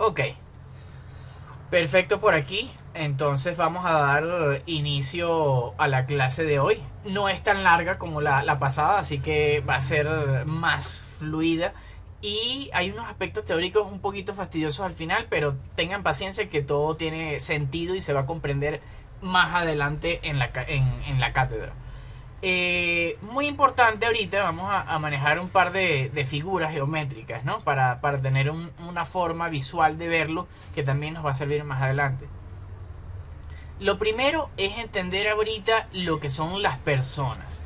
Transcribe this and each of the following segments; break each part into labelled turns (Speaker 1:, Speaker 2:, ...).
Speaker 1: Ok, perfecto por aquí. Entonces vamos a dar inicio a la clase de hoy. No es tan larga como la pasada, así que va a ser más fluida. Y hay unos aspectos teóricos un poquito fastidiosos al final, pero tengan paciencia que todo tiene sentido y se va a comprender más adelante en la cátedra. Muy importante ahorita vamos a manejar un par de figuras geométricas, ¿no? Para tener una forma visual de verlo que también nos va a servir más adelante. Lo primero es entender ahorita lo que son las personas.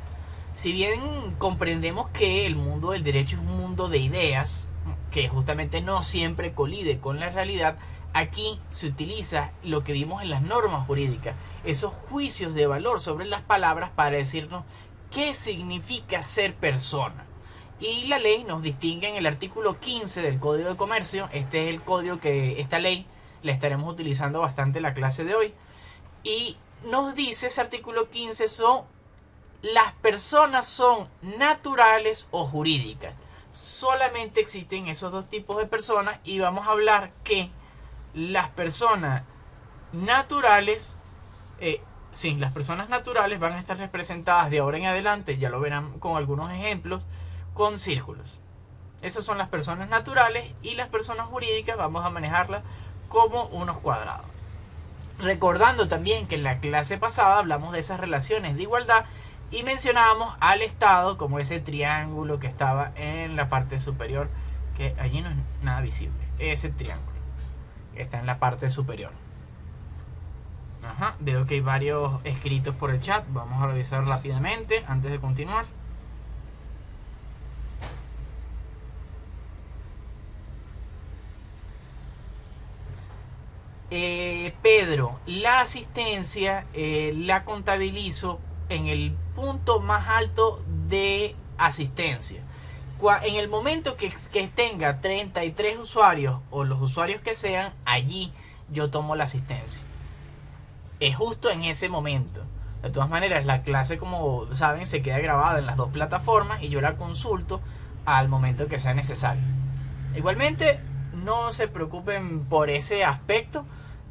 Speaker 1: Si bien comprendemos que el mundo del derecho es un mundo de ideas, que justamente no siempre colide con la realidad, aquí se utiliza lo que vimos en las normas jurídicas, esos juicios de valor sobre las palabras para decirnos qué significa ser persona. Y la ley nos distingue en el artículo 15 del Código de Comercio. Este es el código que esta ley la estaremos utilizando bastante en la clase de hoy. Y nos dice ese artículo 15 son las personas son naturales o jurídicas. Solamente existen esos dos tipos de personas y vamos a hablar que las personas naturales, sí, las personas naturales van a estar representadas de ahora en adelante, ya lo verán con algunos ejemplos, con círculos. Esas son las personas naturales y las personas jurídicas vamos a manejarlas como unos cuadrados. Recordando también que en la clase pasada hablamos de esas relaciones de igualdad y mencionábamos al Estado como ese triángulo que estaba en la parte superior, que allí no es nada visible, ese triángulo que está en la parte superior. Ajá, veo que hay varios escritos por el chat, vamos a revisar rápidamente antes de continuar. Pedro, la asistencia la contabilizo en el punto más alto de asistencia. En el momento que tenga 33 usuarios o los usuarios que sean, allí yo tomo la asistencia. Es justo en ese momento. De todas maneras, la clase, como saben, se queda grabada en las dos plataformas y yo la consulto al momento que sea necesario. Igualmente, no se preocupen por ese aspecto.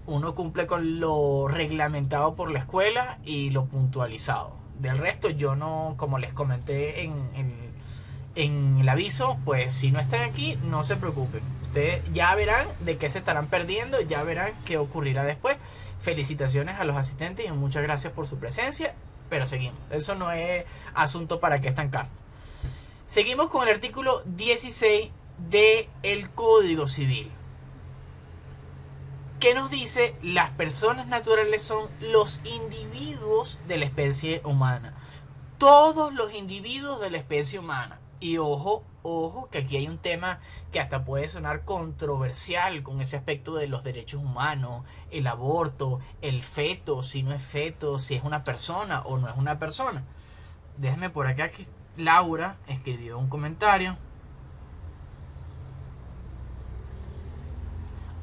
Speaker 1: Uno cumple con lo reglamentado por la escuela y lo puntualizado. Del resto, yo no, como les comenté en el aviso, pues si no están aquí, no se preocupen. Ustedes ya verán de qué se estarán perdiendo, ya verán qué ocurrirá después. Felicitaciones a los asistentes y muchas gracias por su presencia, pero seguimos. Eso no es asunto para que estancar. Seguimos con el artículo 16 del Código Civil, que nos dice las personas naturales son los individuos de la especie humana. Todos los individuos de la especie humana. Y ojo, ojo, que aquí hay un tema que hasta puede sonar controversial con ese aspecto de los derechos humanos, el aborto, el feto, si no es feto, si es una persona o no es una persona. Déjenme por acá que Laura escribió un comentario.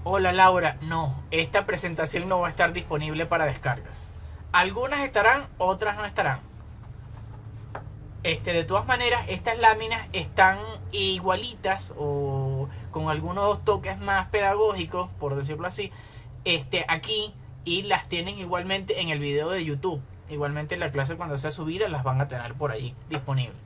Speaker 1: Hola Laura, no, esta presentación no va a estar disponible para descargas. Algunas estarán, otras no estarán. De todas maneras, estas láminas están igualitas o con algunos toques más pedagógicos, por decirlo así, aquí, y las tienen igualmente en el video de YouTube. Igualmente en la clase cuando sea subida las van a tener por ahí disponibles.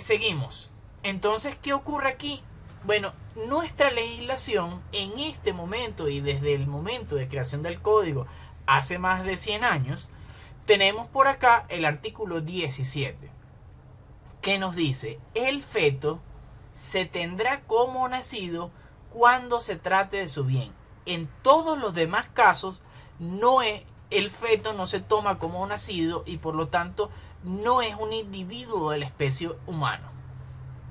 Speaker 1: Seguimos. Entonces, ¿qué ocurre aquí? Bueno, nuestra legislación en este momento y desde el momento de creación del código hace más de 100 años, tenemos por acá el artículo 17, que nos dice, el feto se tendrá como nacido cuando se trate de su bien. En todos los demás casos, el feto no se toma como nacido y por lo tanto no es un individuo de la especie humana.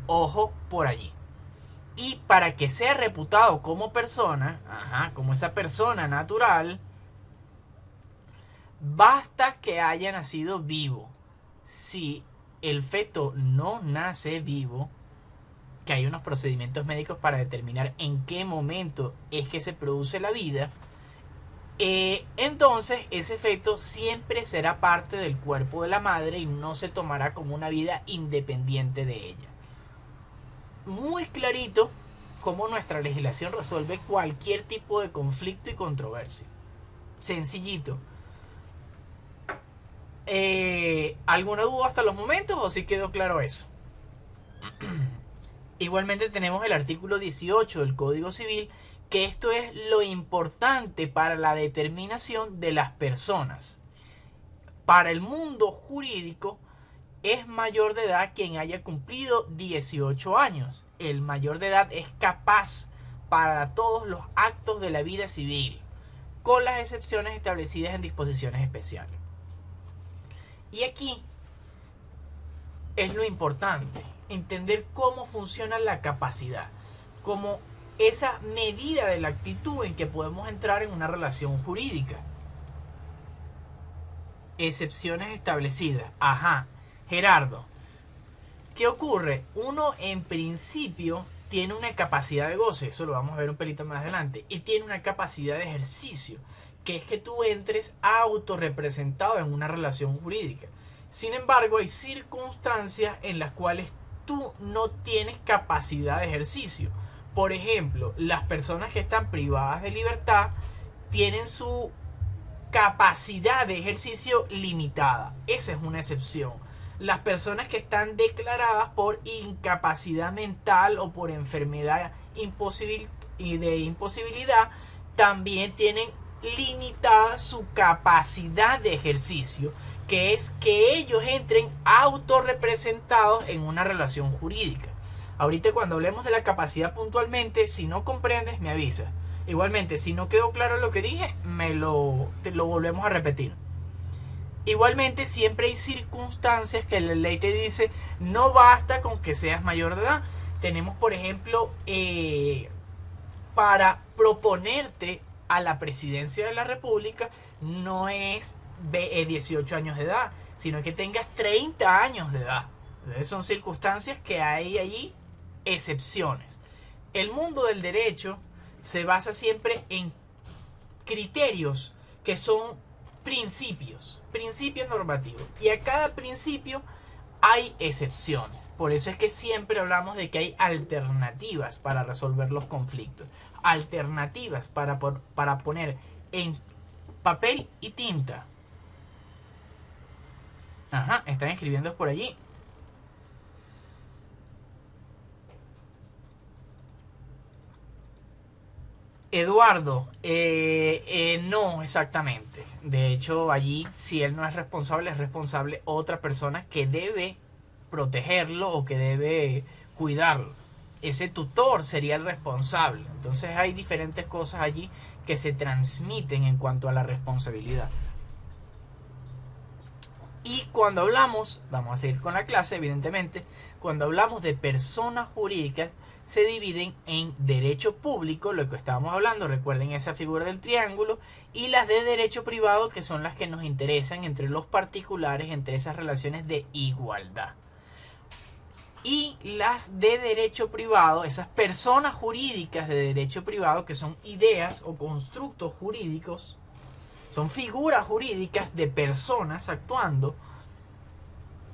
Speaker 1: Ojo por allí. Y para que sea reputado como persona, como esa persona natural, basta que haya nacido vivo. Si el feto no nace vivo, que hay unos procedimientos médicos para determinar en qué momento es que se produce la vida, entonces ese feto siempre será parte del cuerpo de la madre y no se tomará como una vida independiente de ella. Muy clarito cómo nuestra legislación resuelve cualquier tipo de conflicto y controversia. Sencillito. ¿Alguna duda hasta los momentos o sí quedó claro eso? Igualmente tenemos el artículo 18 del Código Civil, que esto es lo importante para la determinación de las personas. Para el mundo jurídico es mayor de edad quien haya cumplido 18 años. El mayor de edad es capaz para todos los actos de la vida civil, con las excepciones establecidas en disposiciones especiales. Y aquí es lo importante, entender cómo funciona la capacidad, como esa medida de la actitud en que podemos entrar en una relación jurídica. Excepciones establecidas. Ajá, Gerardo, ¿qué ocurre? Uno en principio tiene una capacidad de goce, eso lo vamos a ver un pelito más adelante, y tiene una capacidad de ejercicio, que es que tú entres autorrepresentado en una relación jurídica. Sin embargo, hay circunstancias en las cuales tú no tienes capacidad de ejercicio. Por ejemplo, las personas que están privadas de libertad tienen su capacidad de ejercicio limitada. Esa es una excepción. Las personas que están declaradas por incapacidad mental o por enfermedad de imposibilidad también tienen limitada su capacidad de ejercicio, que es que ellos entren autorrepresentados en una relación jurídica. Ahorita cuando hablemos de la capacidad puntualmente, si no comprendes, me avisas. Igualmente, si no quedó claro lo que dije, te lo volvemos a repetir. Igualmente, siempre hay circunstancias que la ley te dice, no basta con que seas mayor de edad. Tenemos, por ejemplo, para proponerte a la presidencia de la República, no es 18 años de edad, sino que tengas 30 años de edad. Entonces son circunstancias que hay allí excepciones. El mundo del derecho se basa siempre en criterios que son principios normativos, y a cada principio hay excepciones. Por eso es que siempre hablamos de que hay alternativas para resolver los conflictos, alternativas para poner en papel y tinta. Ajá, están escribiendo por allí. Eduardo, no exactamente. De hecho, allí, si él no es responsable otra persona que debe protegerlo o que debe cuidarlo. Ese tutor sería el responsable. Entonces hay diferentes cosas allí que se transmiten en cuanto a la responsabilidad. Y cuando hablamos, vamos a seguir con la clase evidentemente, cuando hablamos de personas jurídicas, se dividen en derecho público, lo que estábamos hablando, recuerden esa figura del triángulo, y las de derecho privado, que son las que nos interesan entre los particulares, entre esas relaciones de igualdad. Y las de derecho privado, esas personas jurídicas de derecho privado, que son ideas o constructos jurídicos, son figuras jurídicas de personas actuando,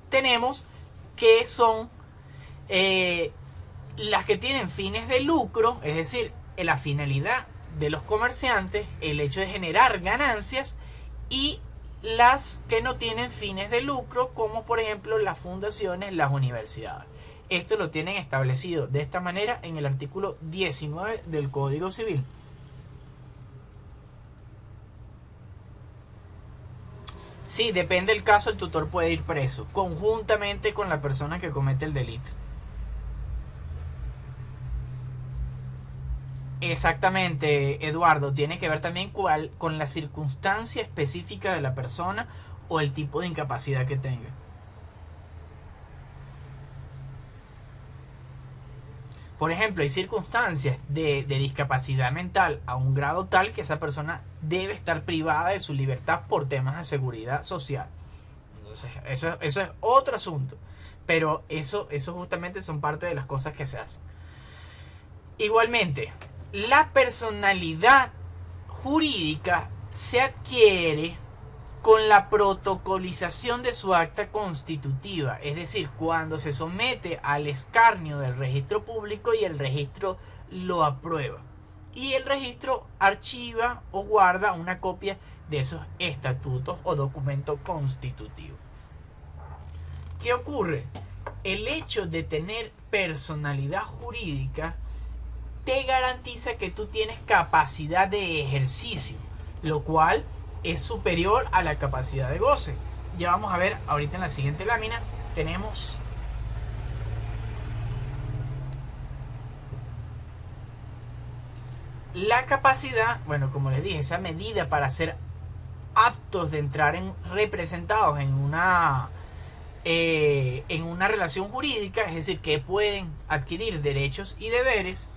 Speaker 1: tenemos que son las que tienen fines de lucro, es decir, la finalidad de los comerciantes, el hecho de generar ganancias, y las que no tienen fines de lucro, como por ejemplo las fundaciones, las universidades. Esto lo tienen establecido de esta manera en el artículo 19 del Código Civil. Sí, depende del caso, el tutor puede ir preso, conjuntamente con la persona que comete el delito. Exactamente, Eduardo, tiene que ver también con la circunstancia específica de la persona o el tipo de incapacidad que tenga. Por ejemplo, hay circunstancias de discapacidad mental a un grado tal que esa persona debe estar privada de su libertad por temas de seguridad social. Entonces, eso es otro asunto. Pero eso justamente son parte de las cosas que se hacen. Igualmente, la personalidad jurídica se adquiere con la protocolización de su acta constitutiva, es decir, cuando se somete al escarnio del registro público y el registro lo aprueba. Y el registro archiva o guarda una copia de esos estatutos o documento constitutivo. ¿Qué ocurre? El hecho de tener personalidad jurídica te garantiza que tú tienes capacidad de ejercicio, lo cual es superior a la capacidad de goce. Ya vamos a ver ahorita en la siguiente lámina. Tenemos la capacidad, bueno, como les dije, esa medida para ser aptos de entrar en representados en una relación jurídica, es decir, que pueden adquirir derechos y deberes.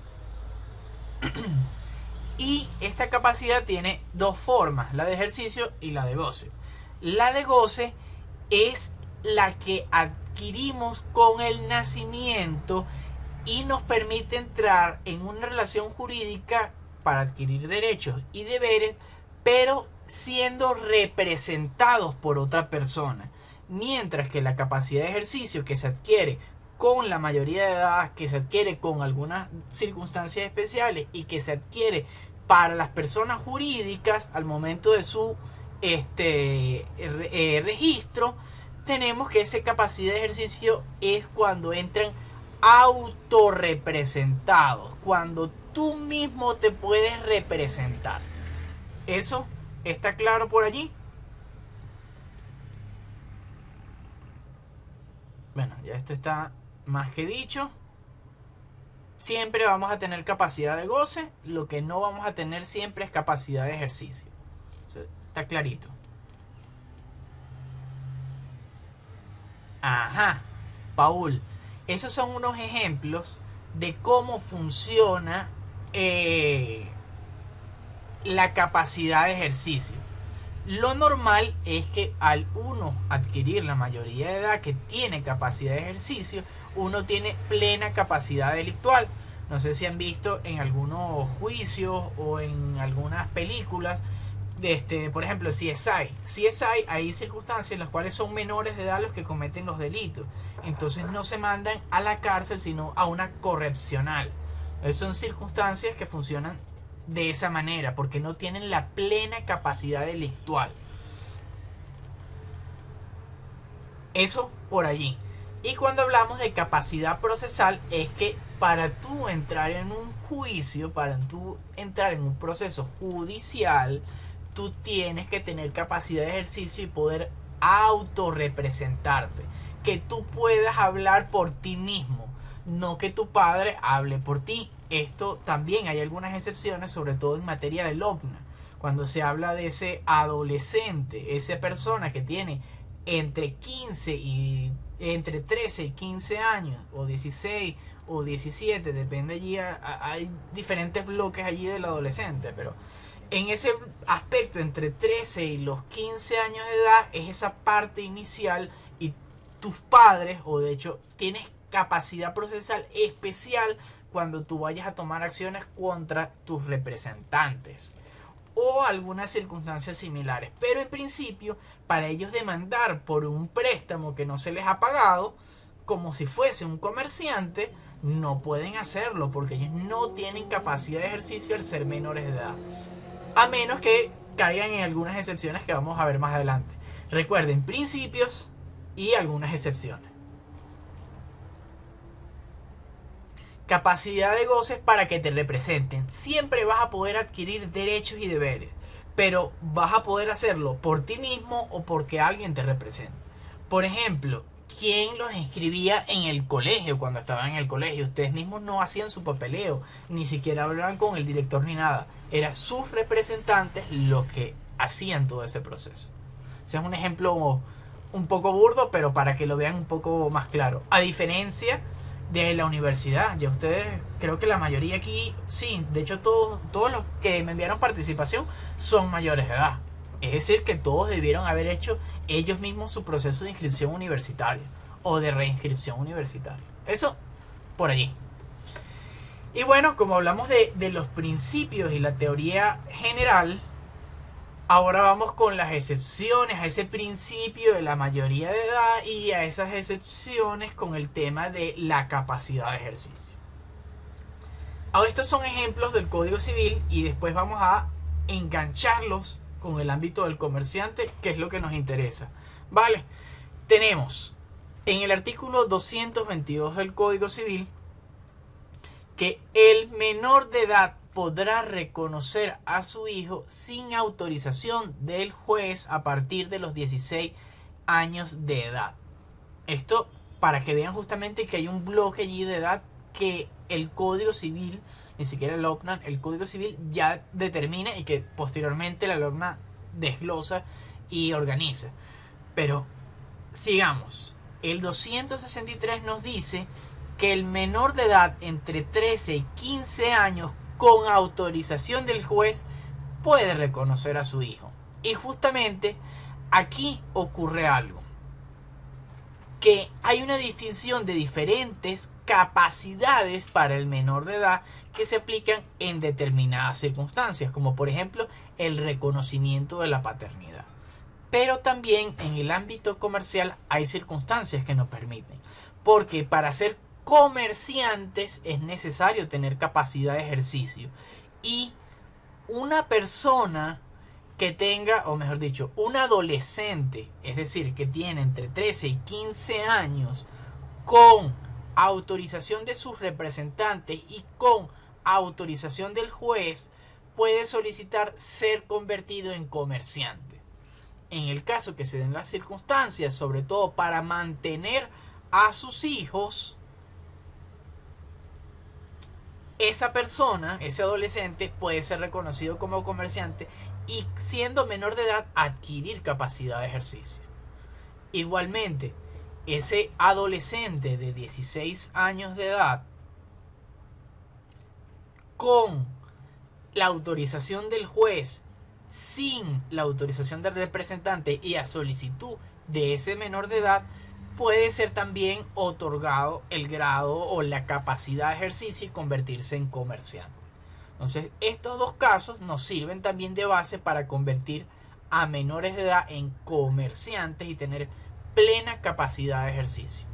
Speaker 1: Y esta capacidad tiene dos formas, la de ejercicio y la de goce. La de goce es la que adquirimos con el nacimiento y nos permite entrar en una relación jurídica para adquirir derechos y deberes, pero siendo representados por otra persona. Mientras que la capacidad de ejercicio que se adquiere con la mayoría de edad, que se adquiere con algunas circunstancias especiales y que se adquiere para las personas jurídicas al momento de su registro, tenemos que esa capacidad de ejercicio es cuando entran autorrepresentados, cuando tú mismo te puedes representar. ¿Eso está claro por allí? Bueno, ya esto está más que dicho. Siempre vamos a tener capacidad de goce, lo que no vamos a tener siempre es capacidad de ejercicio. Está clarito. Ajá, Paul, esos son unos ejemplos de cómo funciona la capacidad de ejercicio. Lo normal es que al uno adquirir la mayoría de edad que tiene capacidad de ejercicio, uno tiene plena capacidad delictual. No sé si han visto en algunos juicios o en algunas películas, por ejemplo, CSI, hay circunstancias en las cuales son menores de edad los que cometen los delitos. Entonces no se mandan a la cárcel, sino a una correccional. Son circunstancias que funcionan de esa manera, porque no tienen la plena capacidad delictual. Eso por allí. Y cuando hablamos de capacidad procesal, es que para tú entrar en un juicio, para tú entrar en un proceso judicial, tú tienes que tener capacidad de ejercicio y poder autorrepresentarte. Que tú puedas hablar por ti mismo, no que tu padre hable por ti. Esto también hay algunas excepciones, sobre todo en materia de LOPNA. Cuando se habla de ese adolescente, esa persona que tiene entre 13 y 15 años, o 16 o 17, depende allí, hay diferentes bloques allí del adolescente, pero en ese aspecto entre 13 y los 15 años de edad es esa parte inicial y tus padres, o de hecho tienes capacidad procesal especial cuando tú vayas a tomar acciones contra tus representantes o algunas circunstancias similares. Pero en principio, para ellos demandar por un préstamo que no se les ha pagado, como si fuese un comerciante, no pueden hacerlo porque ellos no tienen capacidad de ejercicio al ser menores de edad, a menos que caigan en algunas excepciones que vamos a ver más adelante. Recuerden, principios y algunas excepciones. Capacidad de goces para que te representen. Siempre vas a poder adquirir derechos y deberes, pero vas a poder hacerlo por ti mismo o porque alguien te represente. Por ejemplo, ¿quién los inscribía en el colegio cuando estaban en el colegio? Ustedes mismos no hacían su papeleo, ni siquiera hablaban con el director ni nada. Eran sus representantes los que hacían todo ese proceso. Ese es un ejemplo un poco burdo, pero para que lo vean un poco más claro. A diferencia de la universidad, ya ustedes, creo que la mayoría aquí, sí, de hecho todos los que me enviaron participación son mayores de edad. Es decir, que todos debieron haber hecho ellos mismos su proceso de inscripción universitaria o de reinscripción universitaria. Eso por allí. Y bueno, como hablamos de los principios y la teoría general, ahora vamos con las excepciones a ese principio de la mayoría de edad y a esas excepciones con el tema de la capacidad de ejercicio. Estos son ejemplos del Código Civil y después vamos a engancharlos con el ámbito del comerciante, que es lo que nos interesa. Vale, tenemos en el artículo 222 del Código Civil que el menor de edad podrá reconocer a su hijo sin autorización del juez a partir de los 16 años de edad. Esto para que vean justamente que hay un bloque allí de edad que el Código Civil, ni siquiera el OCNAN, el Código Civil ya determina y que posteriormente la LOCNA desglosa y organiza. Pero sigamos. El 263 nos dice que el menor de edad entre 13 y 15 años con autorización del juez puede reconocer a su hijo. Y justamente aquí ocurre algo, que hay una distinción de diferentes capacidades para el menor de edad que se aplican en determinadas circunstancias, como por ejemplo el reconocimiento de la paternidad. Pero también en el ámbito comercial hay circunstancias que nos permiten, porque para ser comerciantes es necesario tener capacidad de ejercicio, y una persona que tenga, o mejor dicho, un adolescente, es decir, que tiene entre 13 y 15 años, con autorización de sus representantes y con autorización del juez, puede solicitar ser convertido en comerciante. En el caso que se den las circunstancias, sobre todo para mantener a sus hijos, esa persona, ese adolescente, puede ser reconocido como comerciante y, siendo menor de edad, adquirir capacidad de ejercicio. Igualmente, ese adolescente de 16 años de edad, con la autorización del juez, sin la autorización del representante y a solicitud de ese menor de edad, puede ser también otorgado el grado o la capacidad de ejercicio y convertirse en comerciante. Entonces, estos dos casos nos sirven también de base para convertir a menores de edad en comerciantes y tener plena capacidad de ejercicio.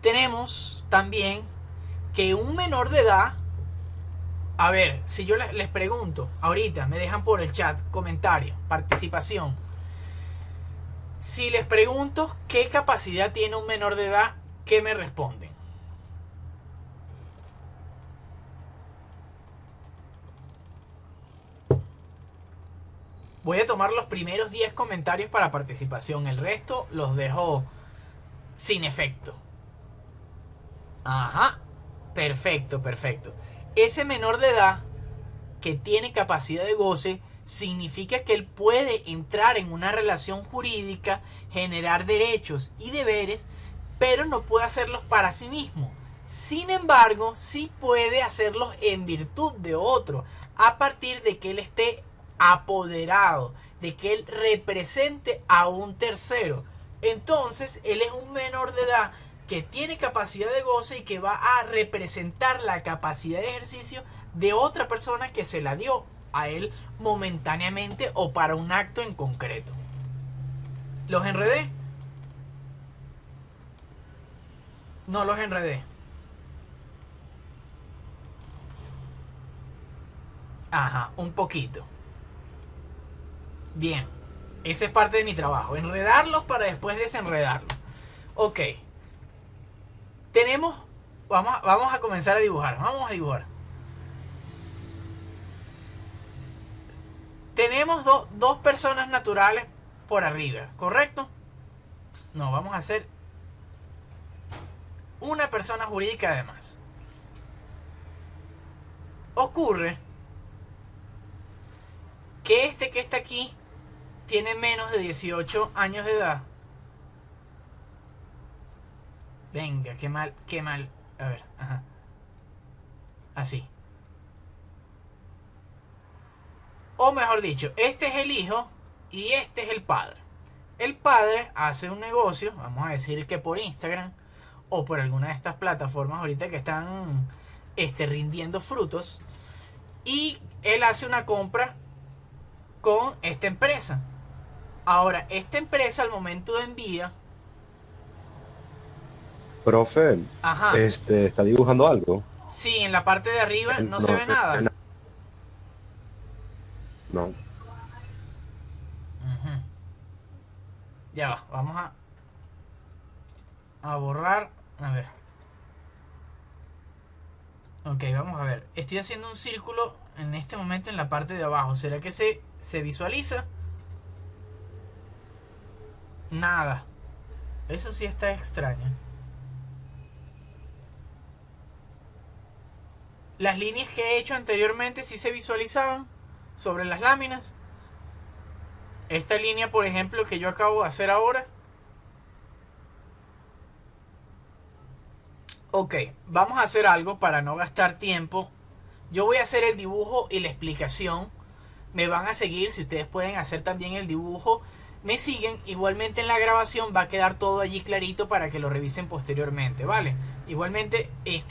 Speaker 1: Tenemos también que un menor de edad, a ver, si yo les pregunto ahorita, me dejan por el chat comentario, participación. Si les pregunto qué capacidad tiene un menor de edad, ¿qué me responden? Voy a tomar los primeros 10 comentarios para participación. El resto los dejo sin efecto. Ajá. Perfecto, perfecto. Ese menor de edad que tiene capacidad de goce significa que él puede entrar en una relación jurídica, generar derechos y deberes, pero no puede hacerlos para sí mismo. Sin embargo, sí puede hacerlos en virtud de otro, a partir de que él esté apoderado, de que él represente a un tercero. Entonces, él es un menor de edad que tiene capacidad de goce y que va a representar la capacidad de ejercicio de otra persona que se la dio a él momentáneamente o para un acto en concreto. ¿Los enredé? No los enredé. Ajá, un poquito. Bien, esa es parte de mi trabajo, enredarlos para después desenredarlos. Ok, tenemos, vamos a comenzar a dibujar, vamos a dibujar. Tenemos dos personas naturales por arriba, ¿correcto? No, vamos a hacer una persona jurídica además. Ocurre que este que está aquí tiene menos de 18 años de edad. Venga, qué mal, qué mal. A ver, ajá. Así. O mejor dicho, este es el hijo y este es el padre. El padre hace un negocio, vamos a decir que por Instagram o por alguna de estas plataformas ahorita que están rindiendo frutos, y él hace una compra con esta empresa. Ahora, esta empresa al momento de envía...
Speaker 2: Profe,
Speaker 1: Ajá.
Speaker 2: ¿está dibujando algo?
Speaker 1: Sí, en la parte de arriba no se
Speaker 2: No,
Speaker 1: ve nada.
Speaker 2: no.
Speaker 1: Ujú. Ya va, vamos a borrar. A ver. Ok, vamos a ver. Estoy haciendo un círculo en este momento en la parte de abajo. ¿Será que se visualiza? Nada. Eso sí está extraño. Las líneas que he hecho anteriormente sí se visualizaban sobre las láminas. Esta línea, por ejemplo, que yo acabo de hacer ahora. Ok, vamos a hacer algo para no gastar tiempo. Yo voy a hacer el dibujo y la explicación. Me van a seguir, si ustedes pueden hacer también el dibujo, me siguen. Igualmente en la grabación va a quedar todo allí clarito para que lo revisen posteriormente, ¿vale? Igualmente,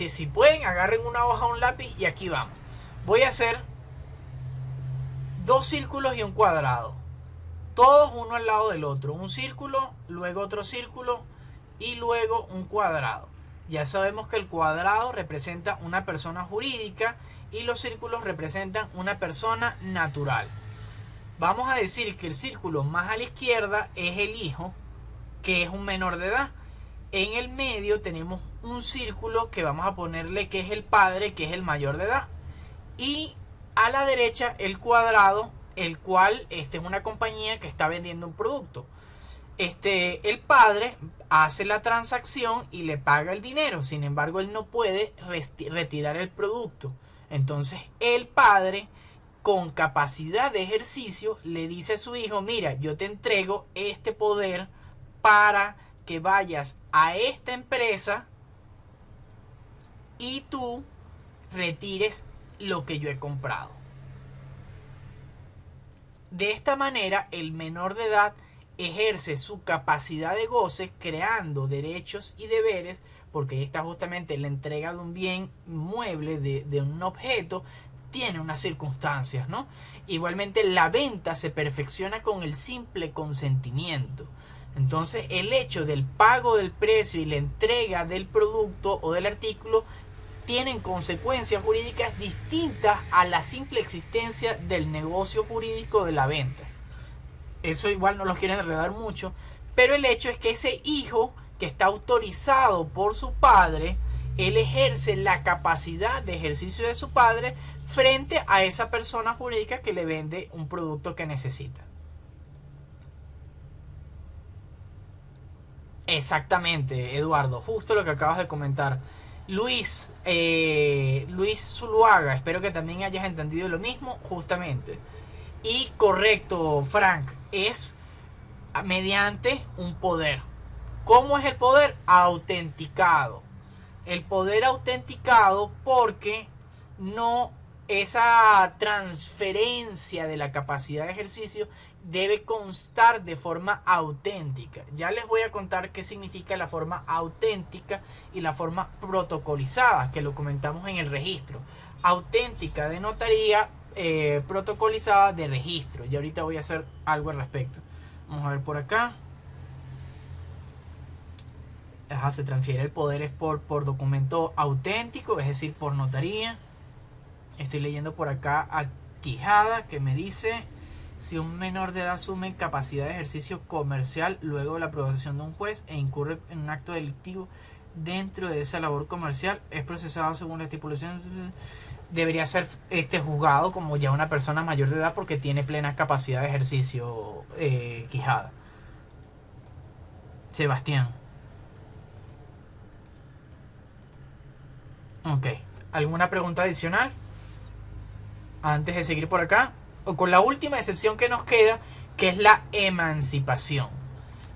Speaker 1: si pueden, agarren una hoja, un lápiz y aquí vamos. Voy a hacer dos círculos y un cuadrado, todos uno al lado del otro. Un círculo, luego otro círculo y luego un cuadrado. Ya sabemos que el cuadrado representa una persona jurídica y los círculos representan una persona natural. Vamos a decir que el círculo más a la izquierda es el hijo, que es un menor de edad. En el medio tenemos un círculo que vamos a ponerle que es el padre, que es el mayor de edad. Y a la derecha el cuadrado, el cual es una compañía que está vendiendo un producto. El padre hace la transacción y le paga el dinero. Sin embargo, él no puede retirar el producto. Entonces, el padre, con capacidad de ejercicio, le dice a su hijo: mira, yo te entrego este poder para que vayas a esta empresa y tú retires lo que yo he comprado. De esta manera, el menor de edad ejerce su capacidad de goce creando derechos y deberes, porque ahí está justamente la entrega de un bien mueble, de un objeto, tiene unas circunstancias, ¿no? Igualmente la venta se perfecciona con el simple consentimiento. Entonces el hecho del pago del precio y la entrega del producto o del artículo tienen consecuencias jurídicas distintas a la simple existencia del negocio jurídico de la venta. Eso igual no los quieren enredar mucho, pero el hecho es que ese hijo que está autorizado por su padre, él ejerce la capacidad de ejercicio de su padre frente a esa persona jurídica que le vende un producto que necesita. Exactamente, Eduardo, justo lo que acabas de comentar. Luis Zuluaga, espero que también hayas entendido lo mismo, justamente. Y correcto, Frank, es mediante un poder. ¿Cómo es el poder? Autenticado. El poder autenticado porque no, esa transferencia de la capacidad de ejercicio debe constar de forma auténtica. Ya les voy a contar qué significa la forma auténtica y la forma protocolizada, que lo comentamos en el registro. Auténtica de notaría, protocolizada de registro. Y ahorita voy a hacer algo al respecto. Vamos a ver por acá. Ajá, se transfiere el poder es por documento auténtico, es decir, por notaría. Estoy leyendo por acá a Quijada, que me dice: si un menor de edad asume capacidad de ejercicio comercial luego de la aprobación de un juez e incurre en un acto delictivo dentro de esa labor comercial, es procesado según la estipulación. Debería ser juzgado como ya una persona mayor de edad porque tiene plena capacidad de ejercicio, Quijada. Sebastián. Ok. ¿Alguna pregunta adicional antes de seguir por acá? O con la última excepción que nos queda, que es la emancipación.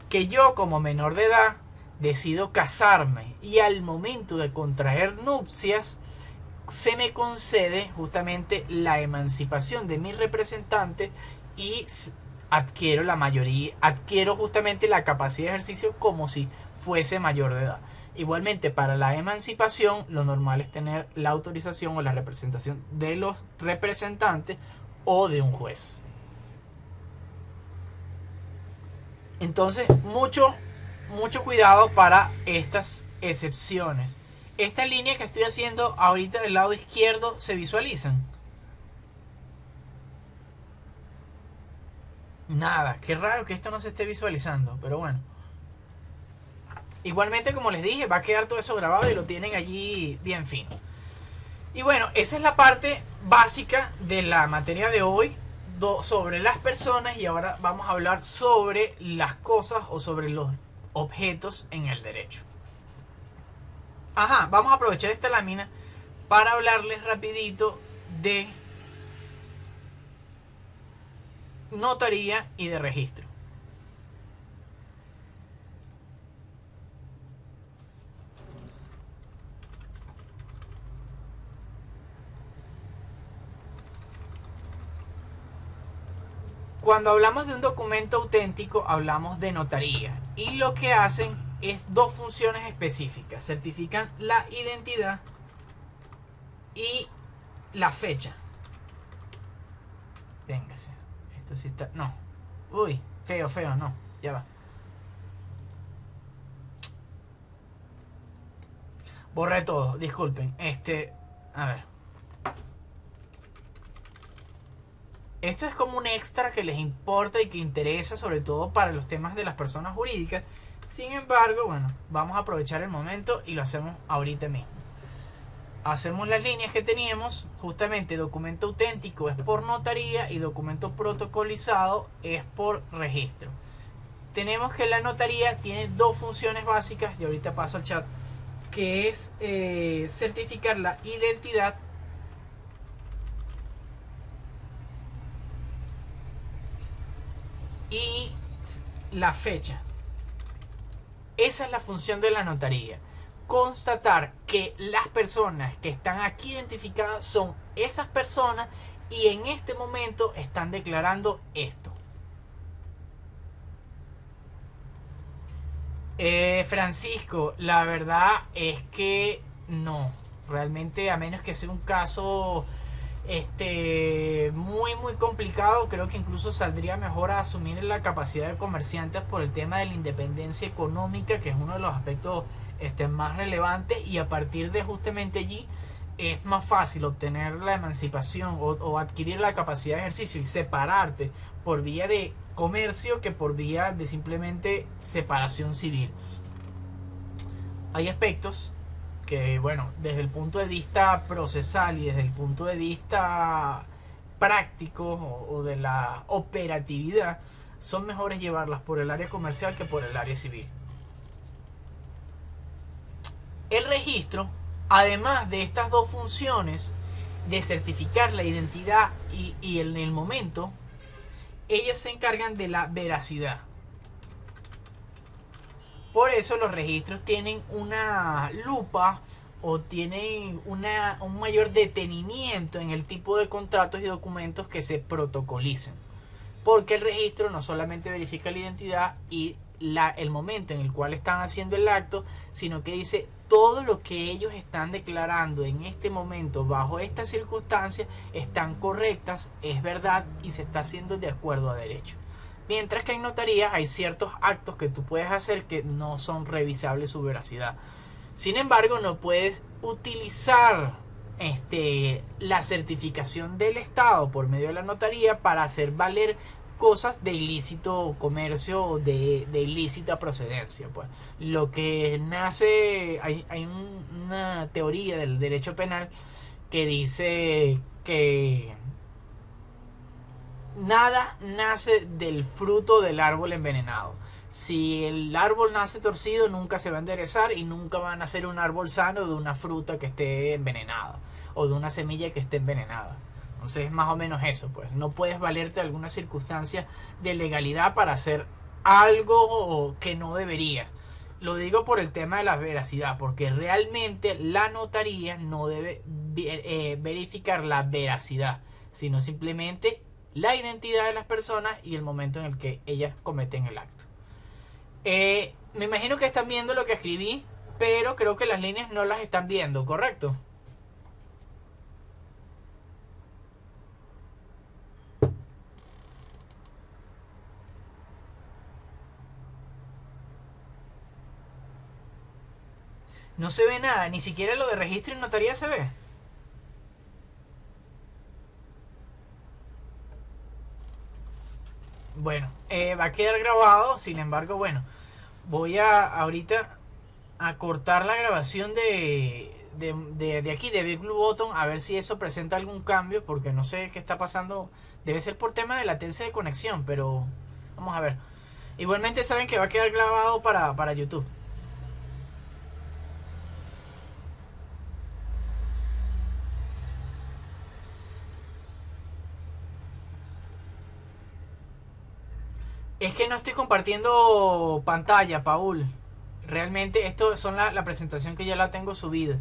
Speaker 1: Que yo, como menor de edad, decido casarme y al momento de contraer nupcias se me concede justamente la emancipación de mis representantes y adquiero la mayoría, adquiero justamente la capacidad de ejercicio como si fuese mayor de edad. Igualmente, para la emancipación, lo normal es tener la autorización o la representación de los representantes o de un juez. Entonces, mucho cuidado para estas excepciones. Esta línea que estoy haciendo ahorita del lado izquierdo, ¿se visualizan? Nada, qué raro que esto no se esté visualizando, pero bueno. Igualmente, como les dije, va a quedar todo eso grabado y lo tienen allí bien fino. Y bueno, esa es la parte básica de la materia de hoy sobre las personas, y ahora vamos a hablar sobre las cosas o sobre los objetos en el derecho. Ajá, vamos a aprovechar esta lámina para hablarles rapidito de notaría y de registro. Cuando hablamos de un documento auténtico, hablamos de notaría. Y lo que hacen es dos funciones específicas. Certifican la identidad y la fecha. Véngase. Esto sí está... No. Uy, feo, feo, no. Ya va. Borré todo, disculpen. A ver. Esto es como un extra que les importa y que interesa sobre todo para los temas de las personas jurídicas. Sin embargo, bueno, vamos a aprovechar el momento y lo hacemos ahorita mismo. Hacemos las líneas que teníamos. Justamente documento auténtico es por notaría y documento protocolizado es por registro. Tenemos que la notaría tiene dos funciones básicas, y ahorita paso al chat, que es certificar la identidad y la fecha. Esa es la función de la notaría. Constatar que las personas que están aquí identificadas son esas personas y en este momento están declarando esto. Francisco, la verdad es que no. Realmente, a menos que sea un caso muy complicado, creo que incluso saldría mejor a asumir la capacidad de comerciantes por el tema de la independencia económica, que es uno de los aspectos más relevantes, y a partir de justamente allí es más fácil obtener la emancipación o adquirir la capacidad de ejercicio y separarte por vía de comercio que por vía de simplemente separación civil. Hay aspectos que, bueno, desde el punto de vista procesal y desde el punto de vista práctico o de la operatividad, son mejores llevarlas por el área comercial que por el área civil. El registro, además de estas dos funciones de certificar la identidad y en el momento, ellos se encargan de la veracidad. Por eso los registros tienen una lupa o tienen un mayor detenimiento en el tipo de contratos y documentos que se protocolicen. Porque el registro no solamente verifica la identidad y el momento en el cual están haciendo el acto, sino que dice todo lo que ellos están declarando en este momento bajo estas circunstancias están correctas, es verdad y se está haciendo de acuerdo a derecho. Mientras que en notaría hay ciertos actos que tú puedes hacer que no son revisables su veracidad. Sin embargo, no puedes utilizar la certificación del Estado por medio de la notaría para hacer valer cosas de ilícito comercio o de ilícita procedencia. Pues lo que nace, hay una teoría del derecho penal que dice que nada nace del fruto del árbol envenenado. Si el árbol nace torcido, nunca se va a enderezar y nunca va a nacer un árbol sano de una fruta que esté envenenada o de una semilla que esté envenenada. Entonces es más o menos eso, pues. No puedes valerte de alguna circunstancia de legalidad para hacer algo que no deberías. Lo digo por el tema de la veracidad, porque realmente la notaría no debe verificar la veracidad, sino simplemente la identidad de las personas y el momento en el que ellas cometen el acto. Me imagino que están viendo lo que escribí, pero creo que las líneas no las están viendo, ¿correcto? No se ve nada, ni siquiera lo de registro y notaría se ve. Bueno, va a quedar grabado, sin embargo, bueno, voy a ahorita a cortar la grabación de aquí, de Big Blue Button, a ver si eso presenta algún cambio, porque no sé qué está pasando. Debe ser por tema de latencia de conexión, pero vamos a ver. Igualmente saben que va a quedar grabado para YouTube. Es que no estoy compartiendo pantalla, Paul. Realmente esto son la presentación que ya la tengo subida.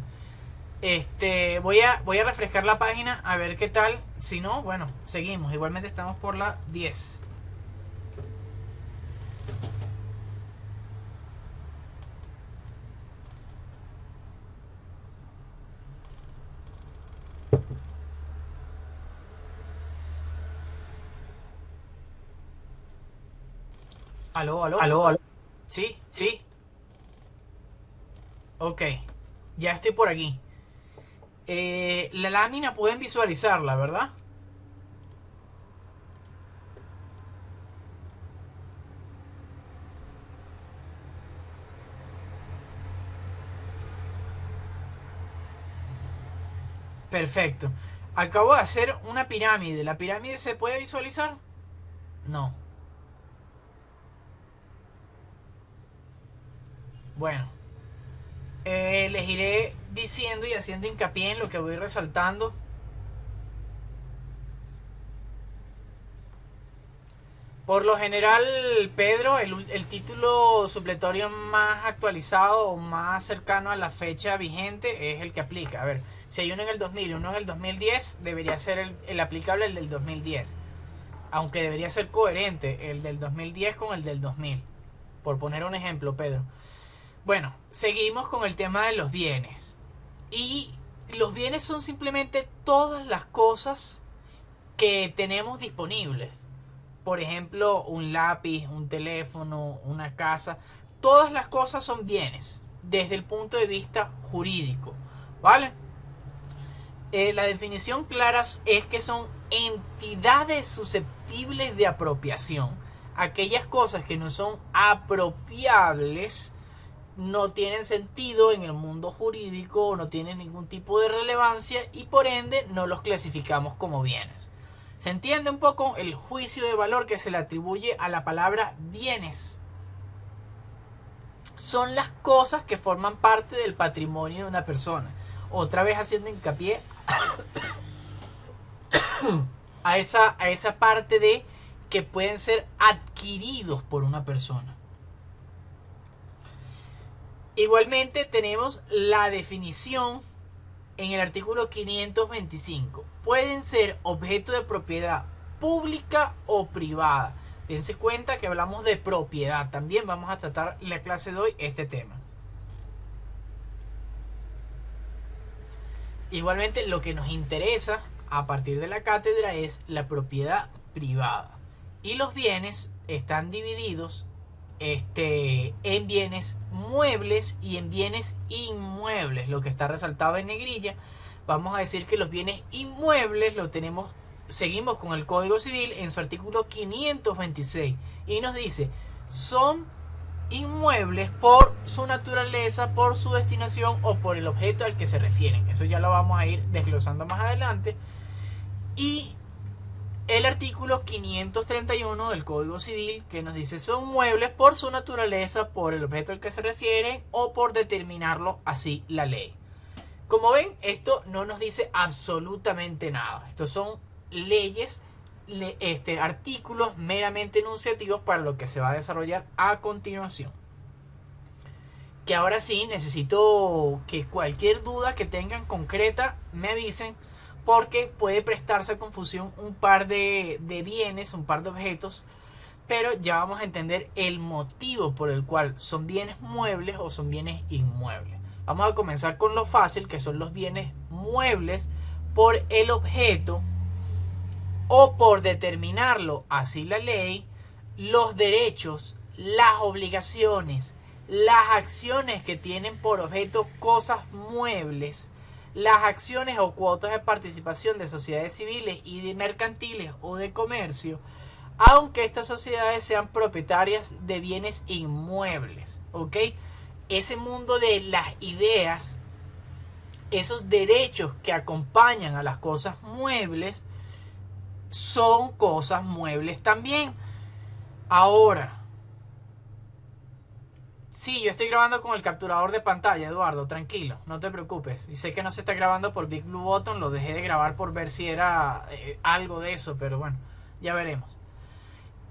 Speaker 1: Voy a refrescar la página a ver qué tal. Si no, bueno, seguimos. Igualmente estamos por la 10. Aló, aló.
Speaker 2: Aló, aló.
Speaker 1: Sí, sí. Ok. Ya estoy por aquí. La lámina pueden visualizarla, ¿verdad? Perfecto. Acabo de hacer una pirámide. ¿La pirámide se puede visualizar? No. Bueno. Les iré diciendo y haciendo hincapié en lo que voy resaltando. Por lo general, Pedro, el título supletorio más actualizado o más cercano a la fecha vigente es el que aplica. A ver, si hay uno en el 2000 y uno en el 2010, debería ser el aplicable el del 2010. Aunque debería ser coherente el del 2010 con el del 2000. Por poner un ejemplo, Pedro. Bueno, seguimos con el tema de los bienes. Y los bienes son simplemente todas las cosas que tenemos disponibles. Por ejemplo, un lápiz, un teléfono, una casa. Todas las cosas son bienes desde el punto de vista jurídico. ¿Vale? La definición clara es que son entidades susceptibles de apropiación. Aquellas cosas que no son apropiables no tienen sentido en el mundo jurídico, no tienen ningún tipo de relevancia y por ende no los clasificamos como bienes. ¿Se entiende un poco el juicio de valor que se le atribuye a la palabra bienes? Son las cosas que forman parte del patrimonio de una persona. Otra vez haciendo hincapié a esa parte de que pueden ser adquiridos por una persona. Igualmente tenemos la definición en el artículo 525. Pueden ser objeto de propiedad pública o privada. Dense cuenta que hablamos de propiedad. También vamos a tratar en la clase de hoy este tema. Igualmente lo que nos interesa a partir de la cátedra es la propiedad privada. Y los bienes están divididos en bienes muebles y en bienes inmuebles, lo que está resaltado en negrilla. Vamos a decir que los bienes inmuebles lo tenemos, seguimos con el Código Civil en su artículo 526 y nos dice, son inmuebles por su naturaleza, por su destinación o por el objeto al que se refieren. Eso ya lo vamos a ir desglosando más adelante. Y el artículo 531 del Código Civil que nos dice son muebles por su naturaleza, por el objeto al que se refieren o por determinarlo así la ley. Como ven, esto no nos dice absolutamente nada. Estos son leyes, artículos meramente enunciativos para lo que se va a desarrollar a continuación. Que ahora sí necesito que cualquier duda que tengan concreta me avisen, porque puede prestarse a confusión un par de bienes, un par de objetos, pero ya vamos a entender el motivo por el cual son bienes muebles o son bienes inmuebles. Vamos a comenzar con lo fácil, que son los bienes muebles por el objeto o por determinarlo así la ley, los derechos, las obligaciones, las acciones que tienen por objeto cosas muebles, las acciones o cuotas de participación de sociedades civiles y de mercantiles o de comercio, aunque estas sociedades sean propietarias de bienes inmuebles, ¿ok? Ese mundo de las ideas, esos derechos que acompañan a las cosas muebles, son cosas muebles también. Ahora, sí, yo estoy grabando con el capturador de pantalla, Eduardo, tranquilo, no te preocupes. Y sé que no se está grabando por Big Blue Button, lo dejé de grabar por ver si era algo de eso, pero bueno, ya veremos.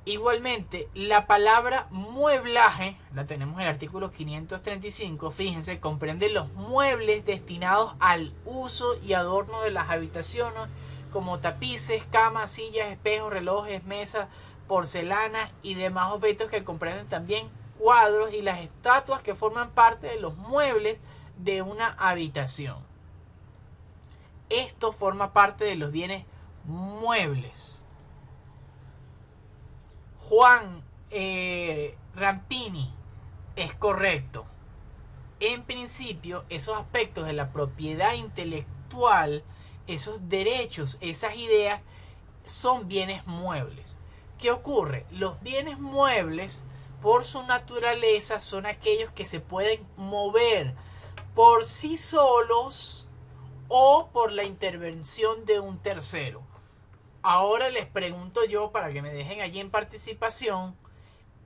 Speaker 1: Igualmente, la palabra mueblaje, la tenemos en el artículo 535, fíjense, comprende los muebles destinados al uso y adorno de las habitaciones, como tapices, camas, sillas, espejos, relojes, mesas, porcelana y demás objetos que comprenden también cuadros y las estatuas que forman parte de los muebles de una habitación. Esto forma parte de los bienes muebles. Juan Rampini, es correcto. En principio, esos aspectos de la propiedad intelectual, esos derechos, esas ideas, son bienes muebles. ¿Qué ocurre? Los bienes muebles, por su naturaleza, son aquellos que se pueden mover por sí solos o por la intervención de un tercero. Ahora les pregunto yo, para que me dejen allí en participación,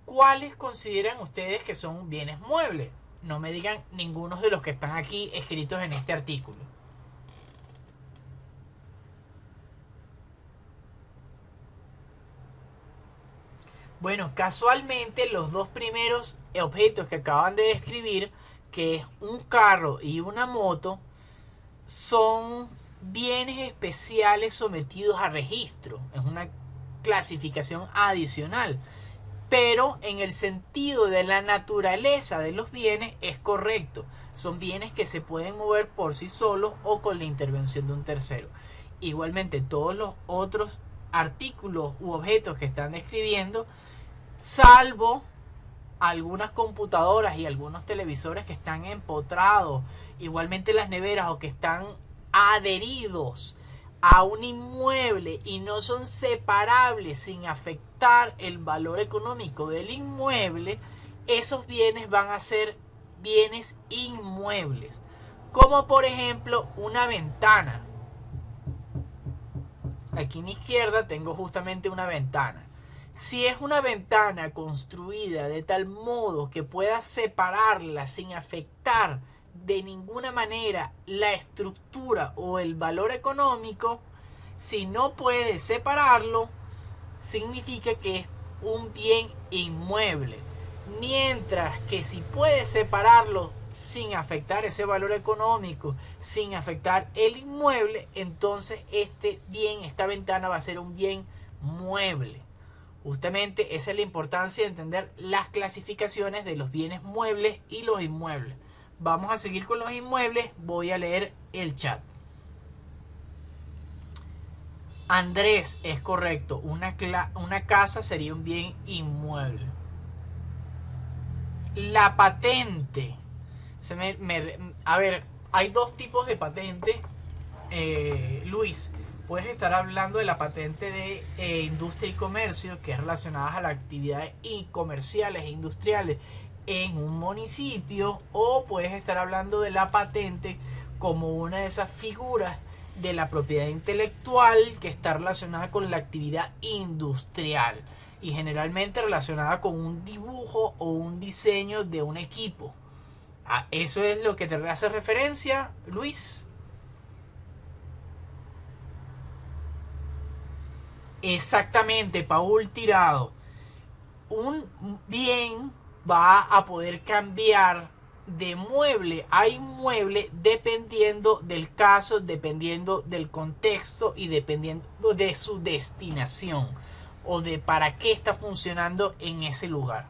Speaker 1: ¿cuáles consideran ustedes que son bienes muebles? No me digan ninguno de los que están aquí escritos en este artículo. Bueno, casualmente los dos primeros objetos que acaban de describir, que es un carro y una moto, son bienes especiales sometidos a registro. Es una clasificación adicional. Pero en el sentido de la naturaleza de los bienes es correcto. Son bienes que se pueden mover por sí solos o con la intervención de un tercero. Igualmente todos los otros artículos u objetos que están describiendo, salvo algunas computadoras y algunos televisores que están empotrados, igualmente las neveras, o que están adheridos a un inmueble y no son separables sin afectar el valor económico del inmueble, esos bienes van a ser bienes inmuebles. Como por ejemplo una ventana. Aquí a mi izquierda tengo justamente una ventana. Si es una ventana construida de tal modo que pueda separarla sin afectar de ninguna manera la estructura o el valor económico, si no puede separarlo, significa que es un bien inmueble. Mientras que si puede separarlo sin afectar ese valor económico, sin afectar el inmueble, entonces este bien, esta ventana va a ser un bien mueble. Justamente esa es la importancia de entender las clasificaciones de los bienes muebles y los inmuebles. Vamos a seguir con los inmuebles. Voy a leer el chat. Andrés, es correcto. Una casa sería un bien inmueble. La patente. A ver, hay dos tipos de patente. Luis, puedes estar hablando de la patente de industria y comercio, que es relacionada a las actividades comerciales e industriales en un municipio, o puedes estar hablando de la patente como una de esas figuras de la propiedad intelectual que está relacionada con la actividad industrial y generalmente relacionada con un dibujo o un diseño de un equipo. ¿Eso es lo que te hace referencia, Luis? Exactamente, Paul Tirado. Un bien va a poder cambiar de mueble a inmueble dependiendo del caso, dependiendo del contexto y dependiendo de su destinación o de para qué está funcionando en ese lugar.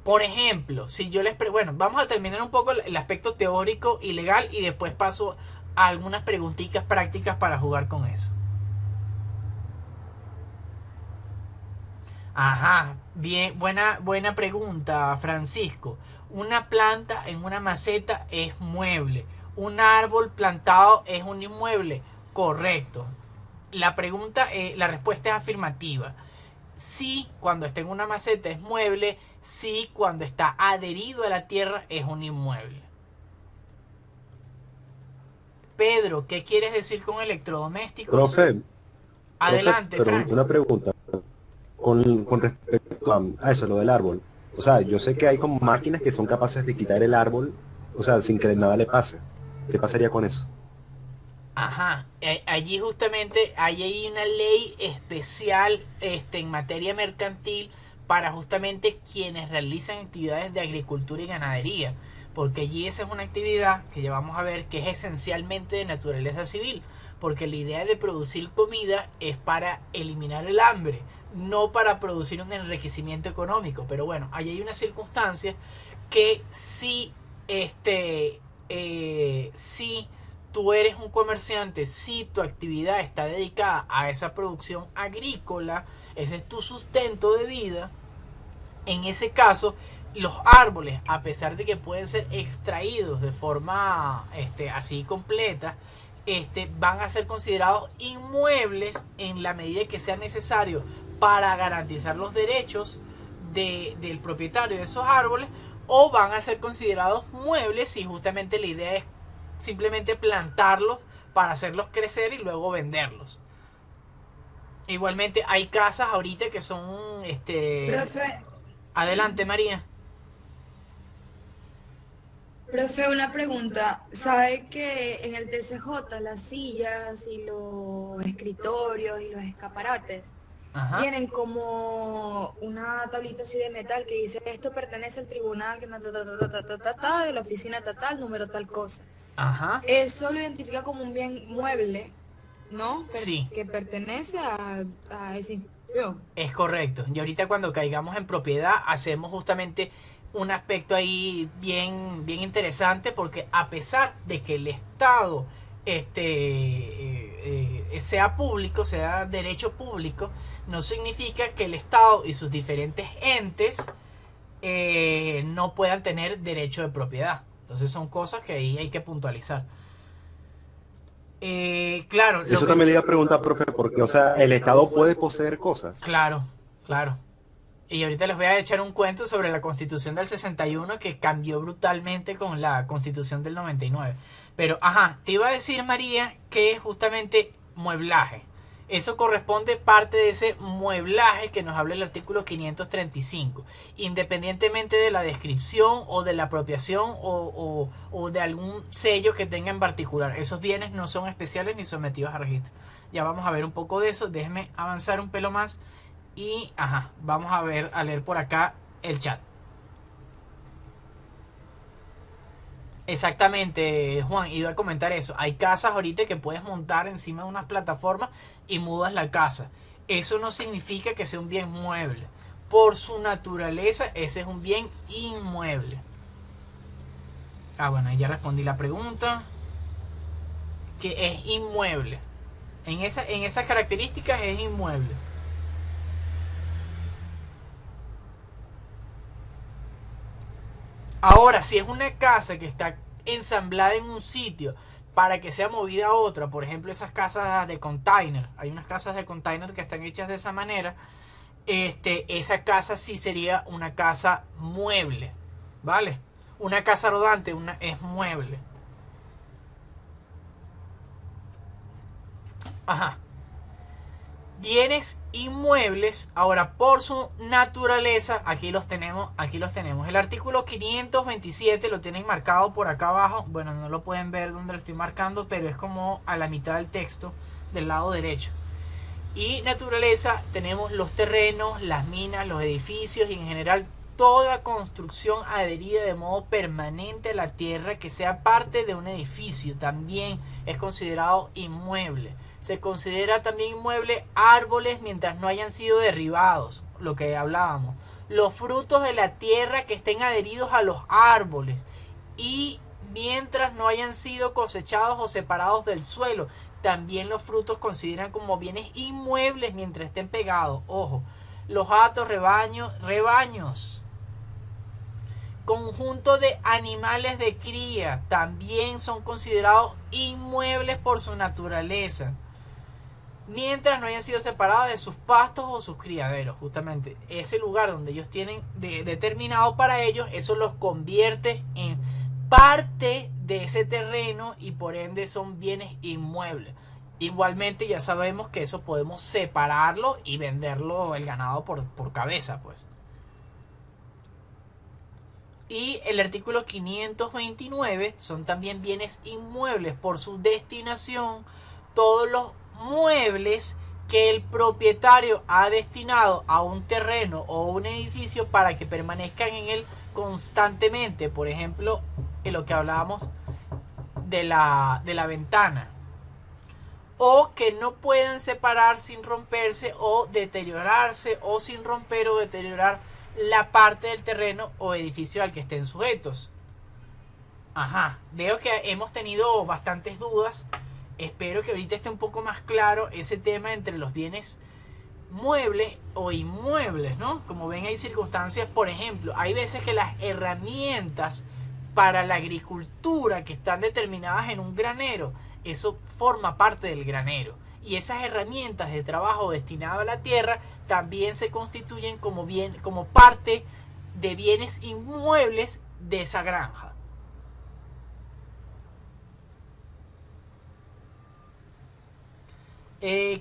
Speaker 1: Por ejemplo, si yo les bueno, vamos a terminar un poco el aspecto teórico y legal y después paso a algunas preguntitas prácticas para jugar con eso. Ajá, bien, buena pregunta, Francisco. Una planta en una maceta es mueble. Un árbol plantado es un inmueble. Correcto. La respuesta es afirmativa. Sí, cuando está en una maceta es mueble. Sí, cuando está adherido a la tierra es un inmueble. Pedro, ¿qué quieres decir con electrodomésticos?
Speaker 2: Profe, profe,
Speaker 1: Adelante,
Speaker 2: pero
Speaker 1: Frank.
Speaker 2: una pregunta con respecto a eso, lo del árbol. O sea, yo sé que hay como máquinas que son capaces de quitar el árbol, o sea, sin que nada le pase. ¿Qué pasaría con eso?
Speaker 1: Ajá, allí justamente hay ahí una ley especial en materia mercantil para justamente quienes realizan actividades de agricultura y ganadería, porque allí esa es una actividad que ya vamos a ver que es esencialmente de naturaleza civil, porque la idea de producir comida es para eliminar el hambre, no para producir un enriquecimiento económico, pero bueno, allí hay unas circunstancias que sí, sí tú eres un comerciante, si tu actividad está dedicada a esa producción agrícola, ese es tu sustento de vida, en ese caso, los árboles, a pesar de que pueden ser extraídos de forma así completa, van a ser considerados inmuebles en la medida que sea necesario para garantizar los derechos del propietario de esos árboles, o van a ser considerados muebles si justamente la idea es simplemente plantarlos para hacerlos crecer y luego venderlos. Igualmente hay casas ahorita que son
Speaker 3: Profe,
Speaker 1: adelante, María.
Speaker 3: profe, una pregunta. ¿Sabe que en el TCJ las sillas y los escritorios y los escaparates
Speaker 1: Ajá.
Speaker 3: tienen como una tablita así de metal que dice esto pertenece al tribunal que de la oficina tal, número tal cosa?
Speaker 1: Ajá.
Speaker 3: Eso lo identifica como un bien mueble, ¿no?
Speaker 1: Sí,
Speaker 3: Que pertenece a esa institución.
Speaker 1: es correcto. Y ahorita cuando caigamos en propiedad hacemos justamente un aspecto ahí bien interesante porque a pesar de que el Estado sea público, sea derecho público, no significa que el Estado y sus diferentes entes no puedan tener derecho de propiedad. Entonces son cosas que ahí hay que puntualizar. Claro, lo
Speaker 2: Eso
Speaker 1: que...
Speaker 2: también le iba a preguntar, profe, porque, o sea, el Estado puede poseer cosas.
Speaker 1: Claro, claro. Y ahorita les voy a echar un cuento sobre la constitución del 61 que cambió brutalmente con la constitución del 99. Pero, ajá, te iba a decir, María, que justamente mueblaje. Eso corresponde parte de ese mueblaje que nos habla el artículo 535. Independientemente de la descripción o de la apropiación o de algún sello que tenga en particular. Esos bienes no son especiales ni sometidos a registro. Ya vamos a ver un poco de eso. Déjeme avanzar un pelo más. Y, ajá, vamos a ver, a leer por acá el chat. Exactamente, Juan, iba a comentar eso. Hay casas ahorita que puedes montar encima de unas plataformas y mudas la casa. Eso no significa que sea un bien mueble. Por su naturaleza, ese es un bien inmueble. Ah, bueno, ya respondí la pregunta. Que es inmueble. En esas características es inmueble. Ahora, si es una casa que está ensamblada en un sitio para que sea movida a otra, por ejemplo, esas casas de container, hay unas casas de container que están hechas de esa manera, esa casa sí sería una casa mueble, ¿vale? Una casa rodante es mueble. Ajá. Bienes inmuebles, ahora por su naturaleza, aquí los tenemos. El artículo 527 lo tienen marcado por acá abajo, bueno, no lo pueden ver donde lo estoy marcando, pero es como a la mitad del texto, del lado derecho. Y naturaleza, tenemos los terrenos, las minas, los edificios y en general toda construcción adherida de modo permanente a la tierra que sea parte de un edificio también es considerado inmueble. Se considera también inmueble árboles mientras no hayan sido derribados, lo que hablábamos. Los frutos de la tierra que estén adheridos a los árboles y mientras no hayan sido cosechados o separados del suelo. También los frutos consideran como bienes inmuebles mientras estén pegados. Ojo, los hatos, rebaños. Conjunto de animales de cría también son considerados inmuebles por su naturaleza, mientras no hayan sido separados de sus pastos o sus criaderos. Justamente ese lugar donde ellos tienen determinado para ellos, eso los convierte en parte de ese terreno y por ende son bienes inmuebles. Igualmente ya sabemos que eso podemos separarlo y venderlo el ganado por cabeza, pues. Y el artículo 529 son también bienes inmuebles por su destinación, todos los muebles que el propietario ha destinado a un terreno o un edificio para que permanezcan en él constantemente. Por ejemplo, en lo que hablábamos de la ventana. O que no puedan separar sin romperse o deteriorarse, o sin romper o deteriorar la parte del terreno o edificio al que estén sujetos. Ajá, veo que hemos tenido bastantes dudas. Espero que ahorita esté un poco más claro ese tema entre los bienes muebles o inmuebles, ¿no? Como ven, hay circunstancias, por ejemplo, hay veces que las herramientas para la agricultura que están determinadas en un granero, eso forma parte del granero. Y esas herramientas de trabajo destinadas a la tierra también se constituyen como parte de bienes inmuebles de esa granja.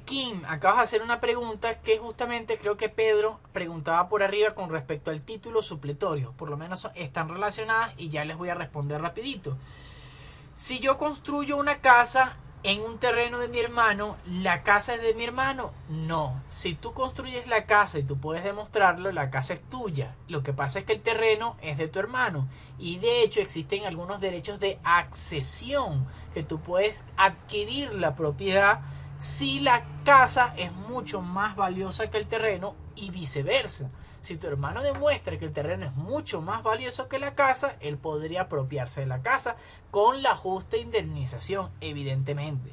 Speaker 1: Kim, acabas de hacer una pregunta que justamente creo que Pedro preguntaba por arriba con respecto al título supletorio. Por lo menos están relacionadas y ya les voy a responder rapidito. Si yo construyo una casa en un terreno de mi hermano, ¿la casa es de mi hermano? No. Si tú construyes la casa y tú puedes demostrarlo, la casa es tuya. Lo que pasa es que el terreno es de tu hermano. Y de hecho existen algunos derechos de accesión que tú puedes adquirir la propiedad si la casa es mucho más valiosa que el terreno y viceversa. Si tu hermano demuestra que el terreno es mucho más valioso que la casa, él podría apropiarse de la casa con la justa indemnización, evidentemente.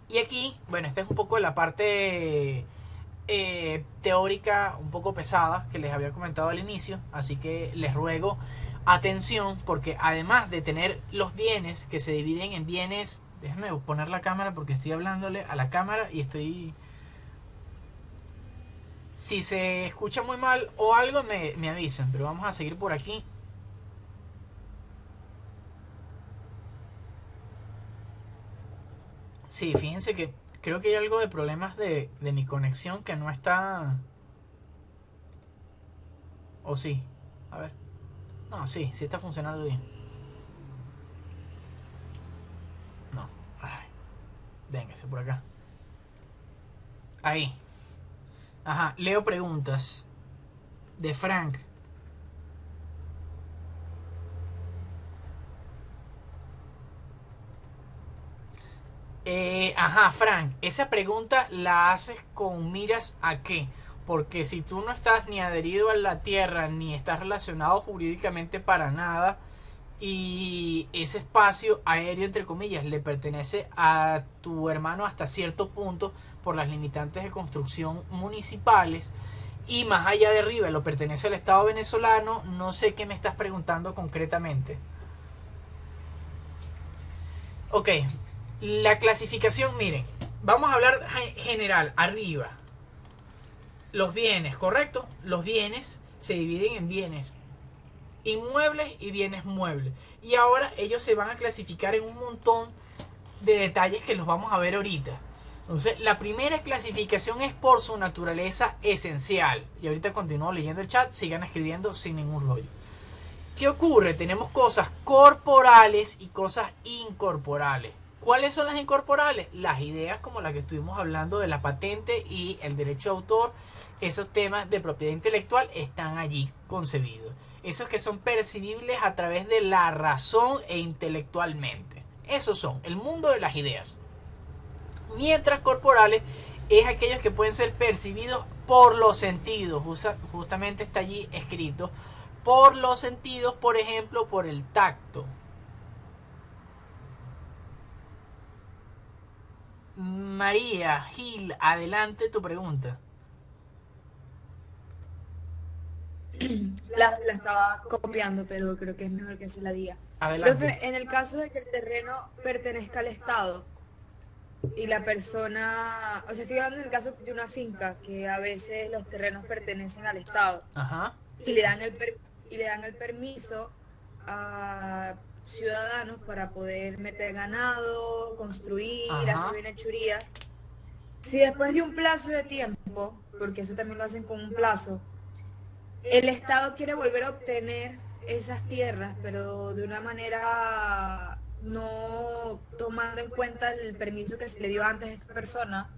Speaker 1: Y aquí, bueno, esta es un poco la parte teórica un poco pesada que les había comentado al inicio, así que les ruego atención porque además de tener los bienes que se dividen en bienes, déjenme poner la cámara porque estoy hablándole a la cámara y estoy... Si se escucha muy mal o algo me avisan, pero vamos a seguir por aquí. Sí, fíjense que creo que hay algo de problemas de mi conexión que no está... ¿O sí? A ver. No, sí está funcionando bien. No. Ay, véngase por acá. Ahí. Ajá, leo preguntas. De Frank. Ajá, Frank, esa pregunta la haces con miras a qué. Porque si tú no estás ni adherido a la tierra, ni estás relacionado jurídicamente para nada, y ese espacio aéreo, entre comillas, le pertenece a tu hermano hasta cierto punto por las limitantes de construcción municipales, y más allá de arriba lo pertenece al Estado venezolano, no sé qué me estás preguntando concretamente. Ok, la clasificación, miren, vamos a hablar general, arriba. Los bienes, ¿correcto? Los bienes se dividen en bienes inmuebles y bienes muebles. Y ahora ellos se van a clasificar en un montón de detalles que los vamos a ver ahorita. Entonces, la primera clasificación es por su naturaleza esencial. Y ahorita continúo leyendo el chat, sigan escribiendo sin ningún rollo. ¿Qué ocurre? Tenemos cosas corporales y cosas incorporales. ¿Cuáles son las incorporales? Las ideas como las que estuvimos hablando de la patente y el derecho de autor. Esos temas de propiedad intelectual están allí concebidos. Esos que son percibibles a través de la razón e intelectualmente. Esos son el mundo de las ideas. Mientras corporales es aquellos que pueden ser percibidos por los sentidos. Justamente está allí escrito. Por los sentidos, por ejemplo, por el tacto. María Gil, adelante tu pregunta.
Speaker 3: La estaba copiando, pero creo que es mejor que se la diga.
Speaker 1: Adelante.
Speaker 3: Profe, en el caso de que el terreno pertenezca al Estado y la persona, o sea, estoy hablando en el caso de una finca, que a veces los terrenos pertenecen al Estado
Speaker 1: Ajá.
Speaker 3: y le dan y le dan el permiso a ciudadanos para poder meter ganado, construir, hacer
Speaker 1: Ajá.
Speaker 3: bienhechurías. Si después de un plazo de tiempo, porque eso también lo hacen con un plazo, el Estado quiere volver a obtener esas tierras, pero de una manera no tomando en cuenta el permiso que se le dio antes a esta persona,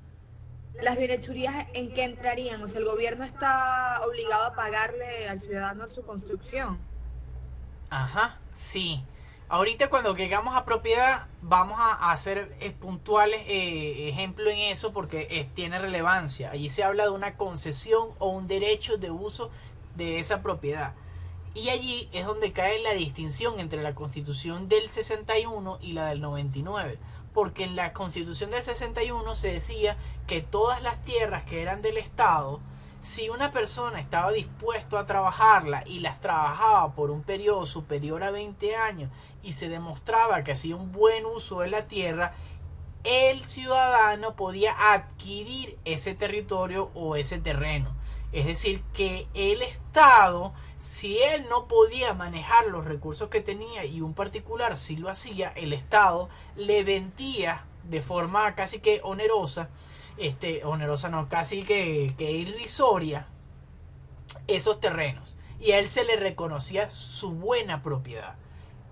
Speaker 3: las bienhechurías en qué entrarían, o sea, el gobierno está obligado a pagarle al ciudadano su construcción.
Speaker 1: Ajá, sí. Ahorita cuando llegamos a propiedad vamos a hacer puntuales ejemplos en eso porque tiene relevancia. Allí se habla de una concesión o un derecho de uso de esa propiedad. Y allí es donde cae la distinción entre la Constitución del 61 y la del 99. Porque en la Constitución del 61 se decía que todas las tierras que eran del Estado, si una persona estaba dispuesto a trabajarla y las trabajaba por un periodo superior a 20 años y se demostraba que hacía un buen uso de la tierra, el ciudadano podía adquirir ese territorio o ese terreno. Es decir, que el Estado, si él no podía manejar los recursos que tenía y un particular sí lo hacía, el Estado le vendía de forma casi que onerosa, onerosa no, casi que irrisoria, esos terrenos. Y a él se le reconocía su buena propiedad.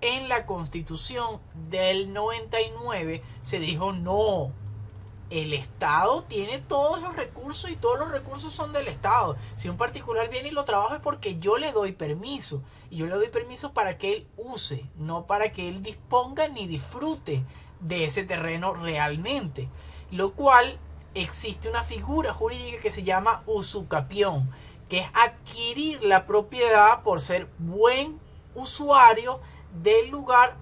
Speaker 1: En la Constitución del 99 se dijo no, el Estado tiene todos los recursos y todos los recursos son del Estado. Si un particular viene y lo trabaja es porque yo le doy permiso. Y yo le doy permiso para que él use, no para que él disponga ni disfrute de ese terreno realmente. Lo cual existe una figura jurídica que se llama usucapión, que es adquirir la propiedad por ser buen usuario del lugar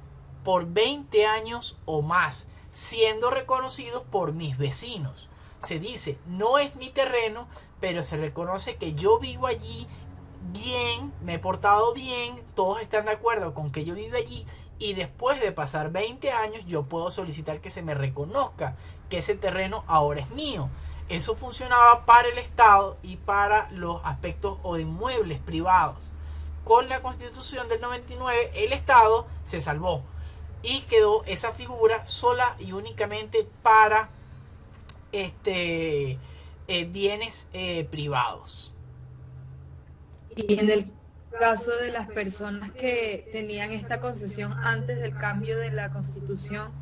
Speaker 1: por 20 años o más, siendo reconocidos por mis vecinos. Se dice, no es mi terreno, pero se reconoce que yo vivo allí bien, me he portado bien, todos están de acuerdo con que yo vivo allí y después de pasar 20 años yo puedo solicitar que se me reconozca que ese terreno ahora es mío. Eso funcionaba para el Estado y para los aspectos o inmuebles privados. Con la Constitución del 99 el Estado se salvó y quedó esa figura sola y únicamente para bienes privados.
Speaker 3: Y en el caso de las personas que tenían esta concesión antes del cambio de la Constitución,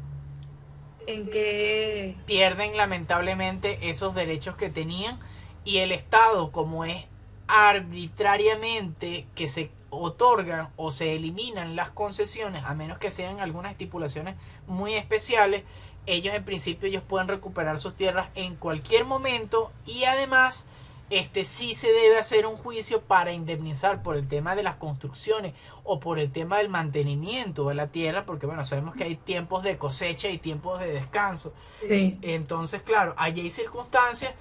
Speaker 3: en que
Speaker 1: Pierden lamentablemente esos derechos que tenían y el Estado, como es arbitrariamente que se otorgan o se eliminan las concesiones, a menos que sean algunas estipulaciones muy especiales, ellos en principio ellos pueden recuperar sus tierras en cualquier momento y además sí se debe hacer un juicio para indemnizar por el tema de las construcciones o por el tema del mantenimiento de la tierra, porque bueno, sabemos que hay tiempos de cosecha y tiempos de descanso.
Speaker 3: sí.
Speaker 1: Entonces, claro, allí hay circunstancias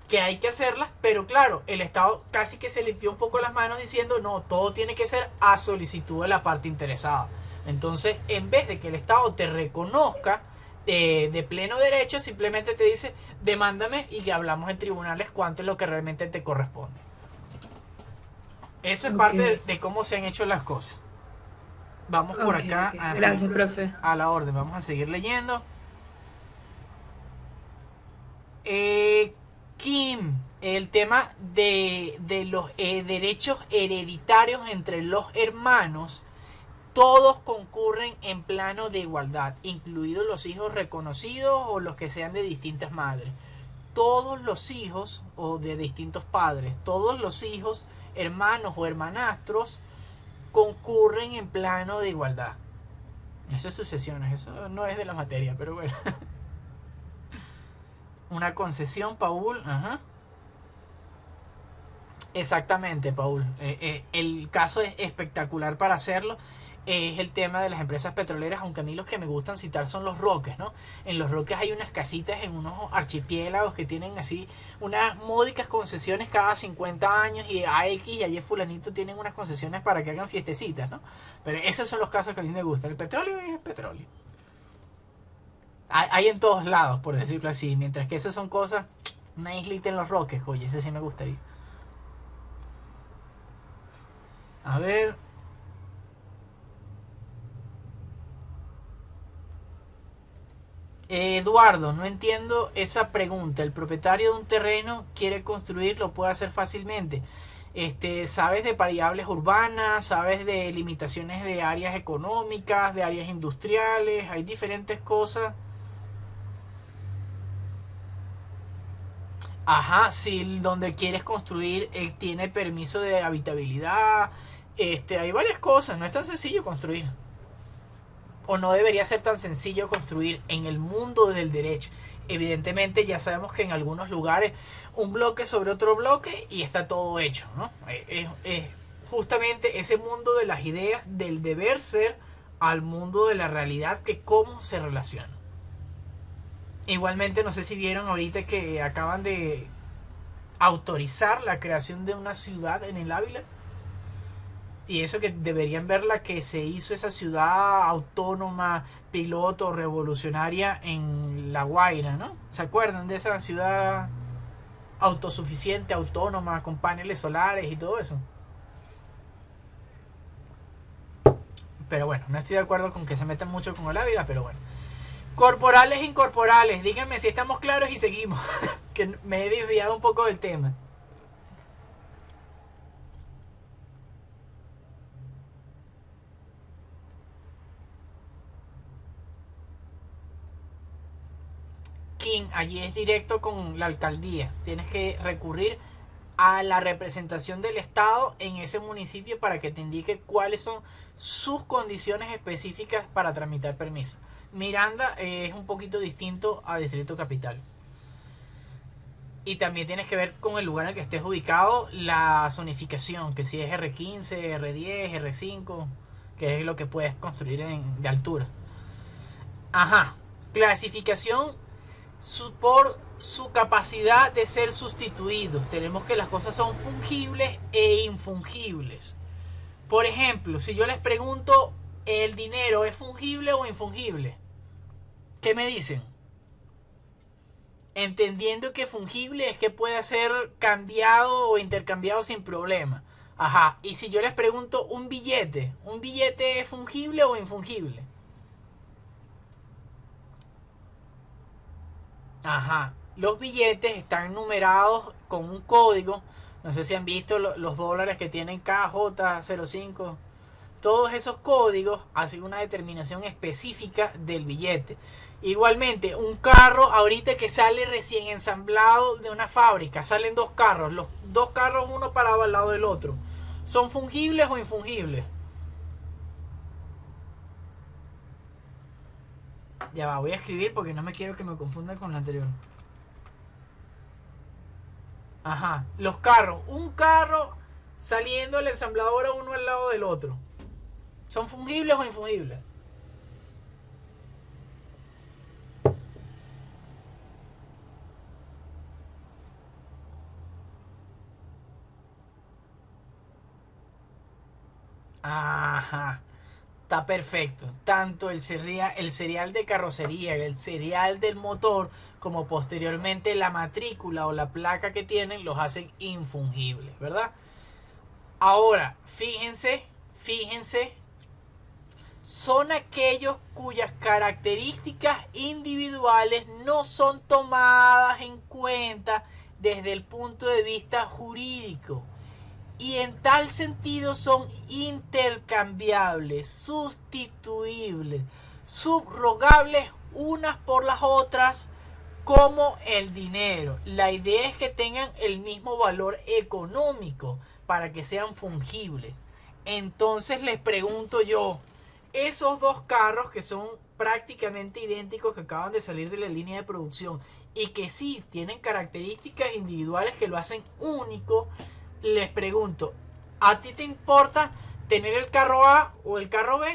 Speaker 1: que hay que hacerlas, pero claro, el Estado casi que se limpió un poco las manos diciendo, no, todo tiene que ser a solicitud de la parte interesada. Entonces, en vez de que el Estado te reconozca de pleno derecho, simplemente te dice, demándame y que hablamos en tribunales cuánto es lo que realmente te corresponde. Eso es parte de cómo se han hecho las cosas. Vamos por acá.
Speaker 3: Gracias, profe.
Speaker 1: A la orden, vamos a seguir leyendo. Kim, el tema de los derechos hereditarios entre los hermanos, todos concurren en plano de igualdad, incluidos los hijos reconocidos o los que sean de distintas madres. Todos los hijos o de distintos padres, todos los hijos, hermanos o hermanastros, concurren en plano de igualdad. Eso es sucesiones, eso no es de la materia, pero bueno. Una concesión, Paul. Ajá. Exactamente, Paul. El caso es espectacular para hacerlo. es el tema de las empresas petroleras, aunque a mí los que me gustan citar son los Roques, ¿no? En los Roques hay unas casitas en unos archipiélagos que tienen así unas módicas concesiones cada 50 años y a X y ayer fulanito tienen unas concesiones para que hagan fiestecitas, ¿no? Pero esos son los casos que a mí me gustan. El petróleo es petróleo. Hay en todos lados, por decirlo así, mientras que esas son cosas, una islita en los Roques, oye, ese sí me gustaría. A ver... Eduardo, no entiendo esa pregunta. El propietario de un terreno quiere construir, lo puede hacer fácilmente. ¿Sabes de variables urbanas? ¿Sabes de limitaciones de áreas económicas, de áreas industriales? Hay diferentes cosas. Ajá, si donde quieres construir tiene permiso de habitabilidad. Hay varias cosas, no es tan sencillo construir. O no debería ser tan sencillo construir en el mundo del derecho. Evidentemente ya sabemos que en algunos lugares un bloque sobre otro bloque y está todo hecho, ¿no? Es justamente ese mundo de las ideas, del deber ser, al mundo de la realidad, que cómo se relaciona. Igualmente, no sé si vieron ahorita que acaban de autorizar la creación de una ciudad en el Ávila. Y eso que deberían ver la que se hizo esa ciudad autónoma, piloto, revolucionaria en La Guaira, ¿no? ¿Se acuerdan de esa ciudad autosuficiente, autónoma, con paneles solares y todo eso? Pero bueno, no estoy de acuerdo con que se metan mucho con el Ávila, pero bueno. Corporales e incorporales, díganme si estamos claros y seguimos. Que me he desviado un poco del tema. King, allí es directo con la alcaldía. Tienes que recurrir a la representación del Estado en ese municipio para que te indique cuáles son sus condiciones específicas para tramitar permiso. Miranda es un poquito distinto a Distrito Capital. Y también tienes que ver con el lugar en el que estés ubicado, la zonificación, que si es R15, R10, R5, que es lo que puedes construir de altura. Ajá, clasificación por su capacidad de ser sustituidos. Tenemos que las cosas son fungibles e infungibles. Por ejemplo, si yo les pregunto, ¿el dinero es fungible o infungible? ¿Qué me dicen? Entendiendo que fungible es que puede ser cambiado o intercambiado sin problema. Ajá, y si yo les pregunto ¿un billete es fungible o infungible? Ajá, los billetes están numerados con un código. No sé si han visto los dólares que tienen KJ05. Todos esos códigos hacen una determinación específica del billete. Igualmente, un carro ahorita que sale recién ensamblado de una fábrica, salen dos carros, los dos carros uno parado al lado del otro. ¿Son fungibles o infungibles? Ya va, voy a escribir porque no me quiero que me confunda con lo anterior. Ajá, los carros, un carro saliendo de la ensambladora uno al lado del otro. ¿Son fungibles o infungibles? Ajá, está perfecto. Tanto el serial de carrocería, el serial del motor, como posteriormente la matrícula o la placa que tienen, los hacen infungibles, ¿verdad? Ahora, fíjense, son aquellos cuyas características individuales no son tomadas en cuenta desde el punto de vista jurídico y en tal sentido son intercambiables, sustituibles, subrogables unas por las otras como el dinero. La idea es que tengan el mismo valor económico para que sean fungibles. Entonces les pregunto yo, esos dos carros que son prácticamente idénticos, que acaban de salir de la línea de producción y que sí tienen características individuales que lo hacen único, les pregunto, ¿a ti te importa tener el carro A o el carro B.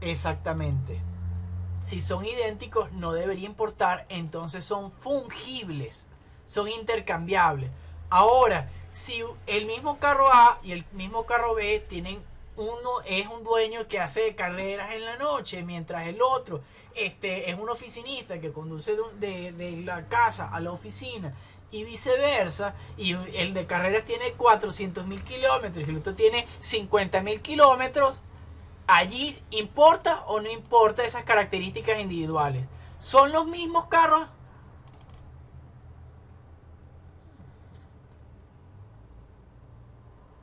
Speaker 1: Exactamente. Si son idénticos no debería importar, entonces son fungibles, son intercambiables. Ahora, si el mismo carro A y el mismo carro B tienen, uno es un dueño que hace carreras en la noche, mientras el otro es un oficinista que conduce de la casa a la oficina y viceversa, y el de carreras tiene 400.000 kilómetros y el otro tiene 50.000 kilómetros, allí importa o no importa esas características individuales. ¿Son los mismos carros?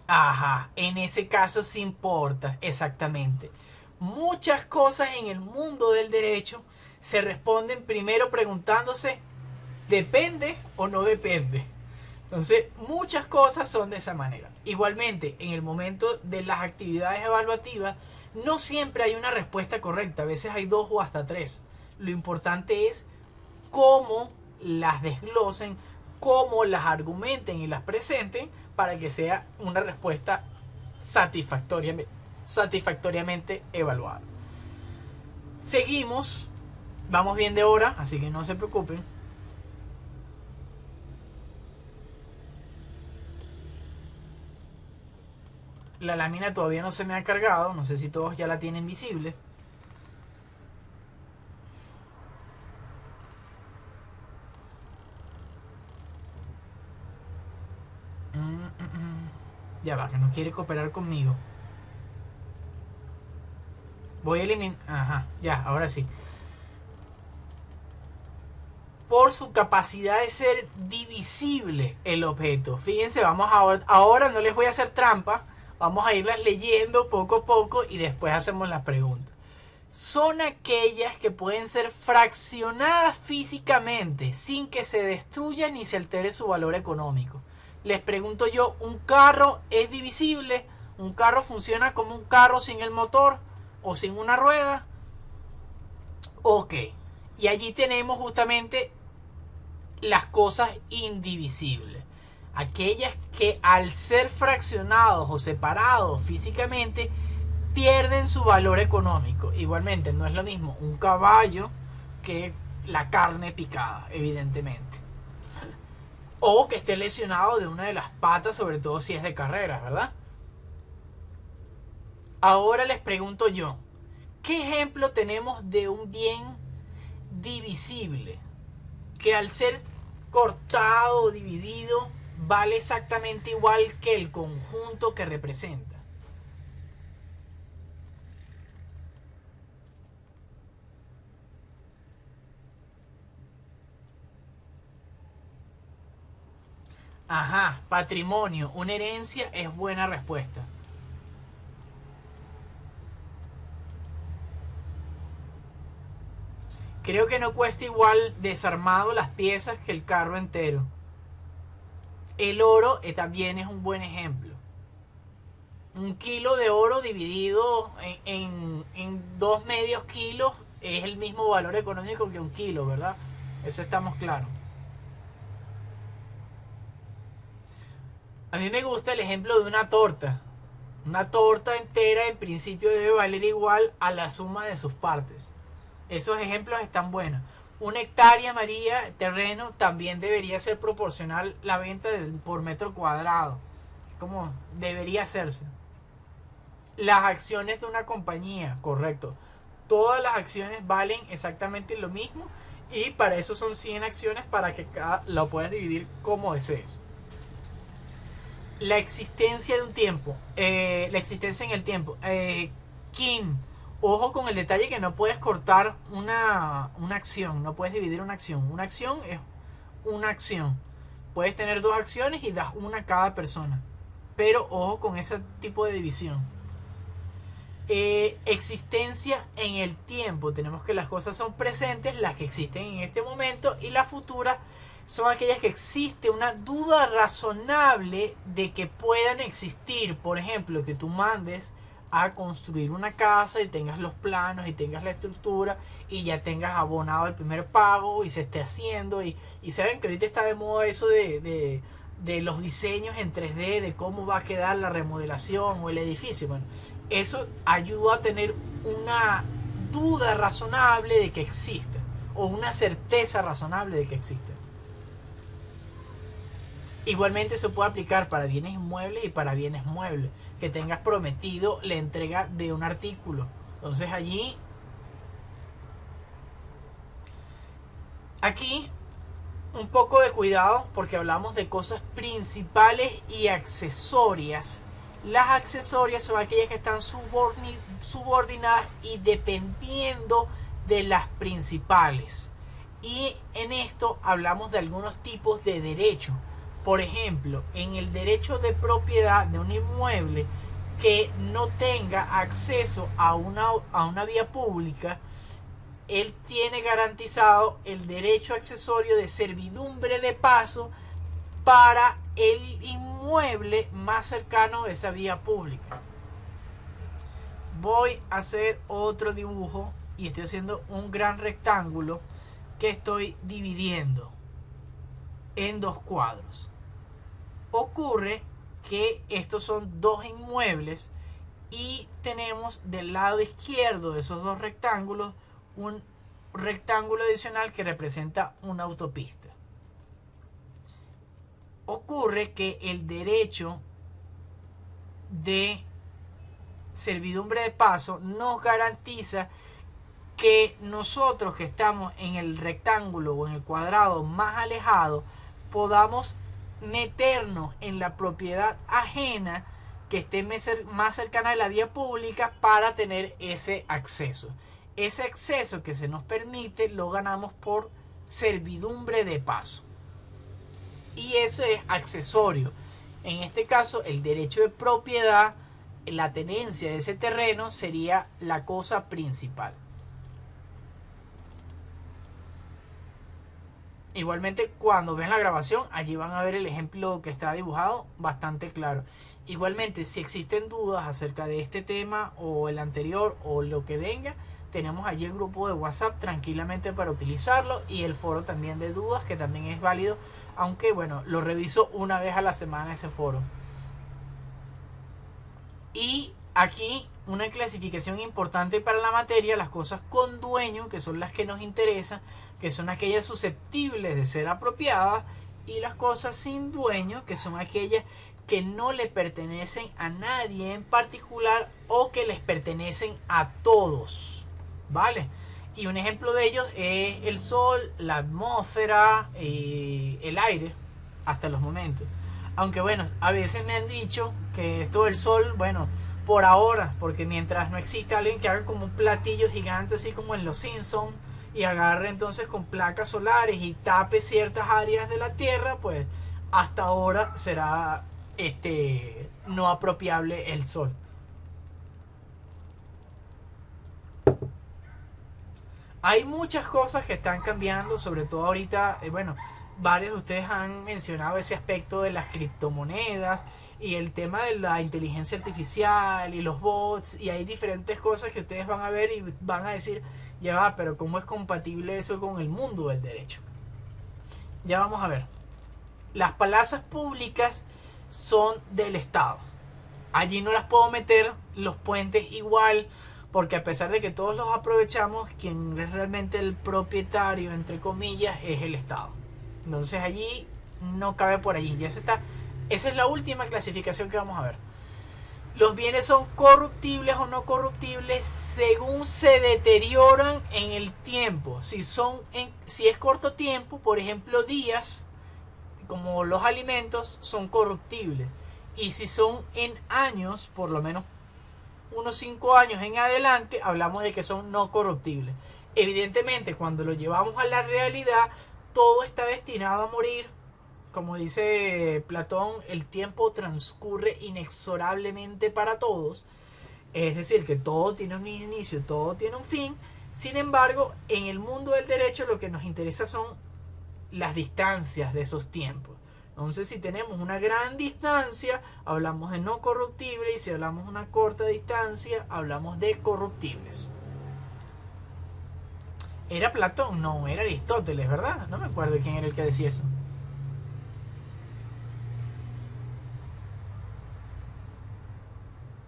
Speaker 1: Ajá, en ese caso sí importa, exactamente. Muchas cosas en el mundo del derecho se responden primero preguntándose, ¿depende o no depende? Entonces, muchas cosas son de esa manera. Igualmente, en el momento de las actividades evaluativas, no siempre hay una respuesta correcta, a veces hay 2 o hasta 3. Lo importante es cómo las desglosen, cómo las argumenten y las presenten para que sea una respuesta satisfactoriamente evaluada. Seguimos, vamos bien de hora, así que no se preocupen. La lámina todavía no se me ha cargado, no sé si todos ya la tienen visible. Ya va, que no quiere cooperar conmigo. Voy a eliminar... Ajá, ya, ahora sí. Por su capacidad de ser divisible el objeto. Fíjense, vamos ahora no les voy a hacer trampa. Vamos a irlas leyendo poco a poco y después hacemos las preguntas. Son aquellas que pueden ser fraccionadas físicamente sin que se destruya ni se altere su valor económico. Les pregunto yo, ¿un carro es divisible? ¿Un carro funciona como un carro sin el motor o sin una rueda? Ok, y allí tenemos justamente las cosas indivisibles. Aquellas que al ser fraccionados o separados físicamente pierden su valor económico. Igualmente no es lo mismo un caballo que la carne picada, evidentemente. O que esté lesionado de una de las patas, sobre todo si es de carreras, ¿verdad? Ahora les pregunto yo, ¿qué ejemplo tenemos de un bien divisible? Que al ser cortado o dividido vale exactamente igual que el conjunto que representa. Ajá, patrimonio, una herencia es buena respuesta. Creo que no cuesta igual desarmado las piezas que el carro entero. El oro también es un buen ejemplo. Un kilo de oro dividido en 2 medios kilos es el mismo valor económico que un kilo, ¿verdad? Eso estamos claros. A mí me gusta el ejemplo de una torta. Una torta entera en principio debe valer igual a la suma de sus partes. Esos ejemplos están buenos. Una hectárea, María, terreno, también debería ser proporcional la venta por metro cuadrado. Como debería hacerse. Las acciones de una compañía, correcto. Todas las acciones valen exactamente lo mismo y para eso son 100 acciones para que cada lo puedas dividir como desees. La existencia de un tiempo, la existencia en el tiempo. Kim, ojo con el detalle que no puedes cortar una acción, no puedes dividir una acción. Una acción es una acción. Puedes tener 2 acciones y das una a cada persona. Pero ojo con ese tipo de división. Existencia en el tiempo. Tenemos que las cosas son presentes, las que existen en este momento, y las futuras son aquellas que existe una duda razonable de que puedan existir. Por ejemplo, que tú mandes a construir una casa y tengas los planos y tengas la estructura y ya tengas abonado el primer pago y se esté haciendo. Y saben que ahorita está de moda eso de los diseños en 3D, de cómo va a quedar la remodelación o el edificio. Bueno, eso ayuda a tener una duda razonable de que existe, o una certeza razonable de que existe. Igualmente se puede aplicar para bienes inmuebles y para bienes muebles, que tengas prometido la entrega de un artículo. Entonces allí, aquí, un poco de cuidado porque hablamos de cosas principales y accesorias. Las accesorias son aquellas que están subordinadas y dependiendo de las principales. Y en esto hablamos de algunos tipos de derechos. Por ejemplo, en el derecho de propiedad de un inmueble que no tenga acceso a una vía pública, él tiene garantizado el derecho accesorio de servidumbre de paso para el inmueble más cercano de esa vía pública. Voy a hacer otro dibujo y estoy haciendo un gran rectángulo que estoy dividiendo en dos cuadros. Ocurre que estos son dos inmuebles y tenemos del lado izquierdo de esos dos rectángulos un rectángulo adicional que representa una autopista. Ocurre que el derecho de servidumbre de paso nos garantiza que nosotros que estamos en el rectángulo o en el cuadrado más alejado podamos meternos en la propiedad ajena que esté más cercana a la vía pública para tener ese acceso. Ese acceso que se nos permite lo ganamos por servidumbre de paso. Y eso es accesorio. En este caso, el derecho de propiedad, la tenencia de ese terreno sería la cosa principal. Igualmente, cuando ven la grabación, allí van a ver el ejemplo que está dibujado bastante claro. Igualmente, si existen dudas acerca de este tema o el anterior o lo que venga, tenemos allí el grupo de WhatsApp tranquilamente para utilizarlo y el foro también de dudas, que también es válido, aunque bueno, lo reviso una vez a la semana ese foro. Y aquí una clasificación importante para la materia: las cosas con dueño, que son las que nos interesan, que son aquellas susceptibles de ser apropiadas, y las cosas sin dueño, que son aquellas que no le pertenecen a nadie en particular o que les pertenecen a todos, ¿vale? Y un ejemplo de ellos es el sol, la atmósfera y el aire, hasta los momentos. Aunque bueno, a veces me han dicho que esto del sol, bueno, por ahora, porque mientras no exista alguien que haga como un platillo gigante así como en los Simpsons y agarre entonces con placas solares y tape ciertas áreas de la Tierra, pues hasta ahora será no apropiable el sol. Hay muchas cosas que están cambiando, sobre todo ahorita, bueno, varios de ustedes han mencionado ese aspecto de las criptomonedas y el tema de la inteligencia artificial y los bots, y hay diferentes cosas que ustedes van a ver y van a decir, ya va, pero ¿cómo es compatible eso con el mundo del derecho? Ya vamos a ver. Las plazas públicas son del Estado. Allí no las puedo meter, los puentes igual, porque a pesar de que todos los aprovechamos, quien es realmente el propietario, entre comillas, es el Estado. Entonces allí no cabe por allí. Ya está. Esa es la última clasificación que vamos a ver. Los bienes son corruptibles o no corruptibles según se deterioran en el tiempo. Si es corto tiempo, por ejemplo días, como los alimentos, son corruptibles. Y si son en años, por lo menos unos 5 años en adelante, hablamos de que son no corruptibles. Evidentemente, cuando lo llevamos a la realidad, todo está destinado a morir. Como dice Platón, el tiempo transcurre inexorablemente para todos. Es decir, que todo tiene un inicio, todo tiene un fin. Sin embargo, en el mundo del derecho lo que nos interesa son las distancias de esos tiempos. Entonces, si tenemos una gran distancia, hablamos de no corruptible, y si hablamos de una corta distancia, hablamos de corruptibles. ¿Era Platón? No, era Aristóteles, ¿verdad? No me acuerdo quién era el que decía eso.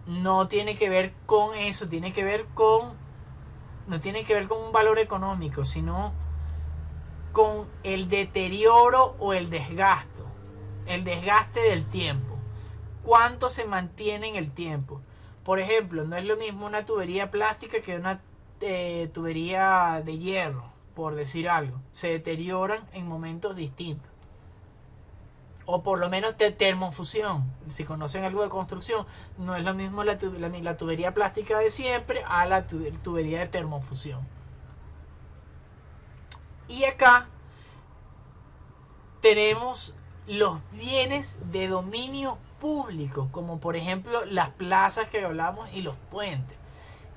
Speaker 1: No tiene que ver con eso, tiene que ver con... No tiene que ver con un valor económico, sino con el deterioro o el desgaste. El desgaste del tiempo. ¿Cuánto se mantiene en el tiempo? Por ejemplo, no es lo mismo una tubería plástica que una tubería de hierro, por decir algo. Se deterioran en momentos distintos. O por lo menos de termofusión. Si conocen algo de construcción, no es lo mismo la tubería plástica de siempre a la tubería de termofusión. Y acá tenemos los bienes de dominio público, como por ejemplo las plazas que hablamos y los puentes.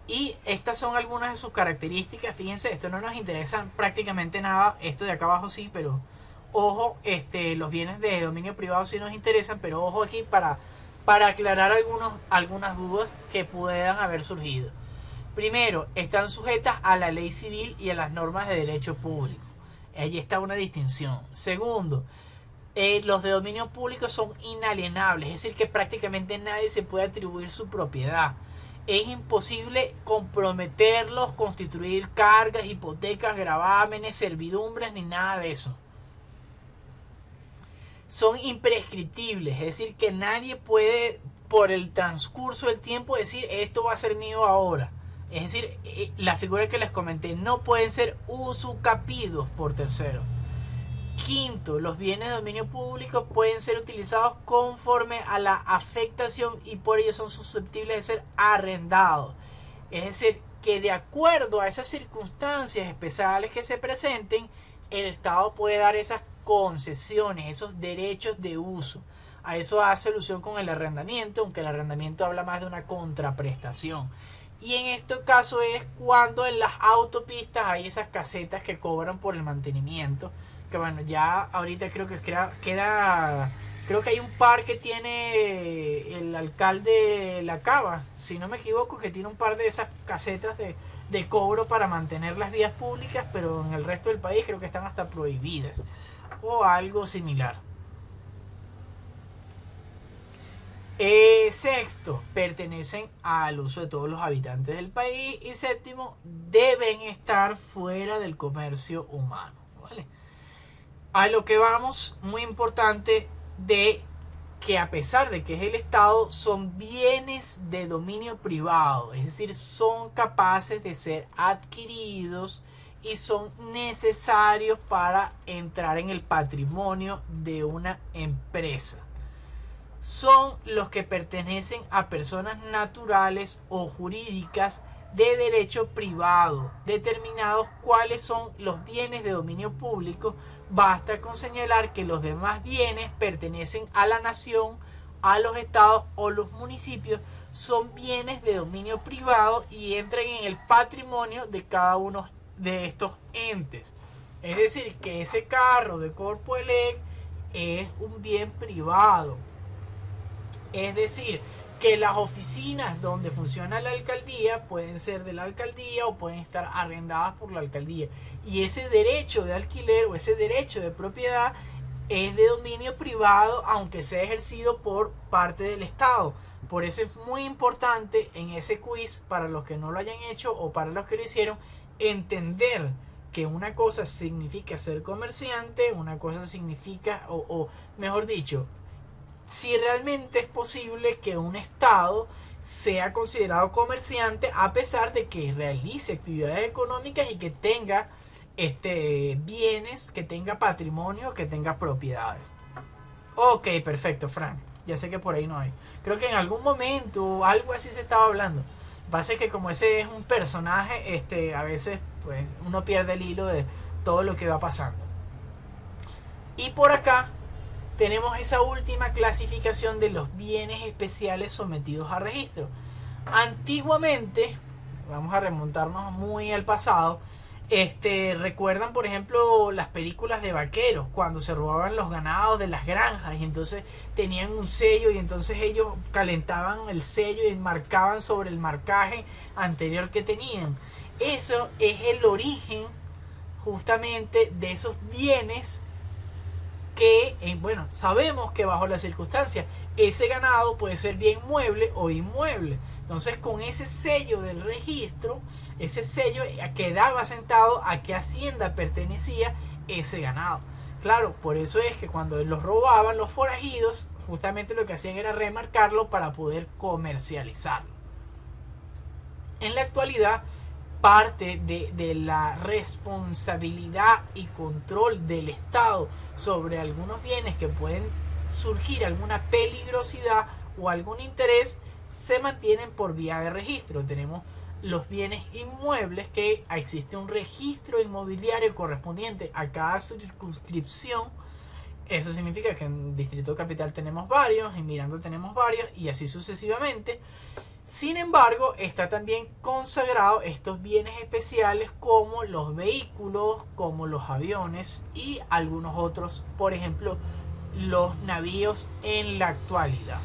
Speaker 1: Y estas son algunas de sus características. Fíjense, esto no nos interesa prácticamente nada. Esto de acá abajo sí, pero ojo, los bienes de dominio privado sí nos interesan, pero ojo aquí para aclarar algunas dudas que puedan haber surgido. Primero, están sujetas a la ley civil y a las normas de derecho público. Allí está una distinción. Segundo, los de dominio público son inalienables, es decir, que prácticamente nadie se puede atribuir su propiedad. Es imposible comprometerlos, constituir cargas, hipotecas, gravámenes, servidumbres, ni nada de eso. Son imprescriptibles, es decir, que nadie puede, por el transcurso del tiempo, decir esto va a ser mío ahora. Es decir, las figuras que les comenté no pueden ser usucapidos por terceros. Quinto, los bienes de dominio público pueden ser utilizados conforme a la afectación y por ello son susceptibles de ser arrendados. Es decir, que de acuerdo a esas circunstancias especiales que se presenten, el Estado puede dar esas concesiones, esos derechos de uso. A eso hace alusión con el arrendamiento, aunque el arrendamiento habla más de una contraprestación. Y en este caso es cuando en las autopistas hay esas casetas que cobran por el mantenimiento. Que bueno, ya ahorita creo que creo que hay un par que tiene el alcalde La Cava, si no me equivoco, que tiene un par de esas casetas de cobro para mantener las vías públicas, pero en el resto del país creo que están hasta prohibidas o algo similar. Sexto, pertenecen al uso de todos los habitantes del país. Y séptimo, deben estar fuera del comercio humano, ¿vale? A lo que vamos, muy importante, de que a pesar de que es el Estado, son bienes de dominio privado, es decir, son capaces de ser adquiridos y son necesarios para entrar en el patrimonio de una empresa. Son los que pertenecen a personas naturales o jurídicas de derecho privado, determinados cuáles son los bienes de dominio público. Basta con señalar que los demás bienes pertenecen a la nación, a los estados o los municipios, son bienes de dominio privado y entran en el patrimonio de cada uno de estos entes. Es decir, que ese carro de Corpo Elec es un bien privado. Es decir, que las oficinas donde funciona la alcaldía pueden ser de la alcaldía o pueden estar arrendadas por la alcaldía. Y ese derecho de alquiler o ese derecho de propiedad es de dominio privado, aunque sea ejercido por parte del Estado. Por eso es muy importante en ese quiz, para los que no lo hayan hecho o para los que lo hicieron, entender que una cosa significa ser comerciante, una cosa significa, o mejor dicho, si realmente es posible que un Estado sea considerado comerciante a pesar de que realice actividades económicas y que tenga bienes, que tenga patrimonio, que tenga propiedades. Ok, perfecto, Frank. Ya sé que por ahí no hay. Creo que en algún momento algo así se estaba hablando. Pasa que como ese es un personaje, a veces pues uno pierde el hilo de todo lo que va pasando. Y por acá tenemos esa última clasificación de los bienes especiales sometidos a registro. Antiguamente, vamos a remontarnos muy al pasado, Recuerdan, por ejemplo, las películas de vaqueros, cuando se robaban los ganados de las granjas y entonces tenían un sello y entonces ellos calentaban el sello y marcaban sobre el marcaje anterior que tenían. Eso es el origen justamente de esos bienes que, bueno, sabemos que bajo las circunstancias ese ganado puede ser bien mueble o inmueble. Entonces, con ese sello del registro, ese sello quedaba asentado a qué hacienda pertenecía ese ganado. Claro, por eso es que cuando los robaban los forajidos, justamente lo que hacían era remarcarlo para poder comercializarlo. En la actualidad, parte de la responsabilidad y control del Estado sobre algunos bienes que pueden surgir alguna peligrosidad o algún interés, se mantienen por vía de registro. Tenemos los bienes inmuebles, que existe un registro inmobiliario correspondiente a cada circunscripción. Eso significa que en Distrito Capital tenemos varios, en Miranda tenemos varios y así sucesivamente. Sin embargo, está también consagrado estos bienes especiales como los vehículos, como los aviones y algunos otros, por ejemplo, los navíos en la actualidad.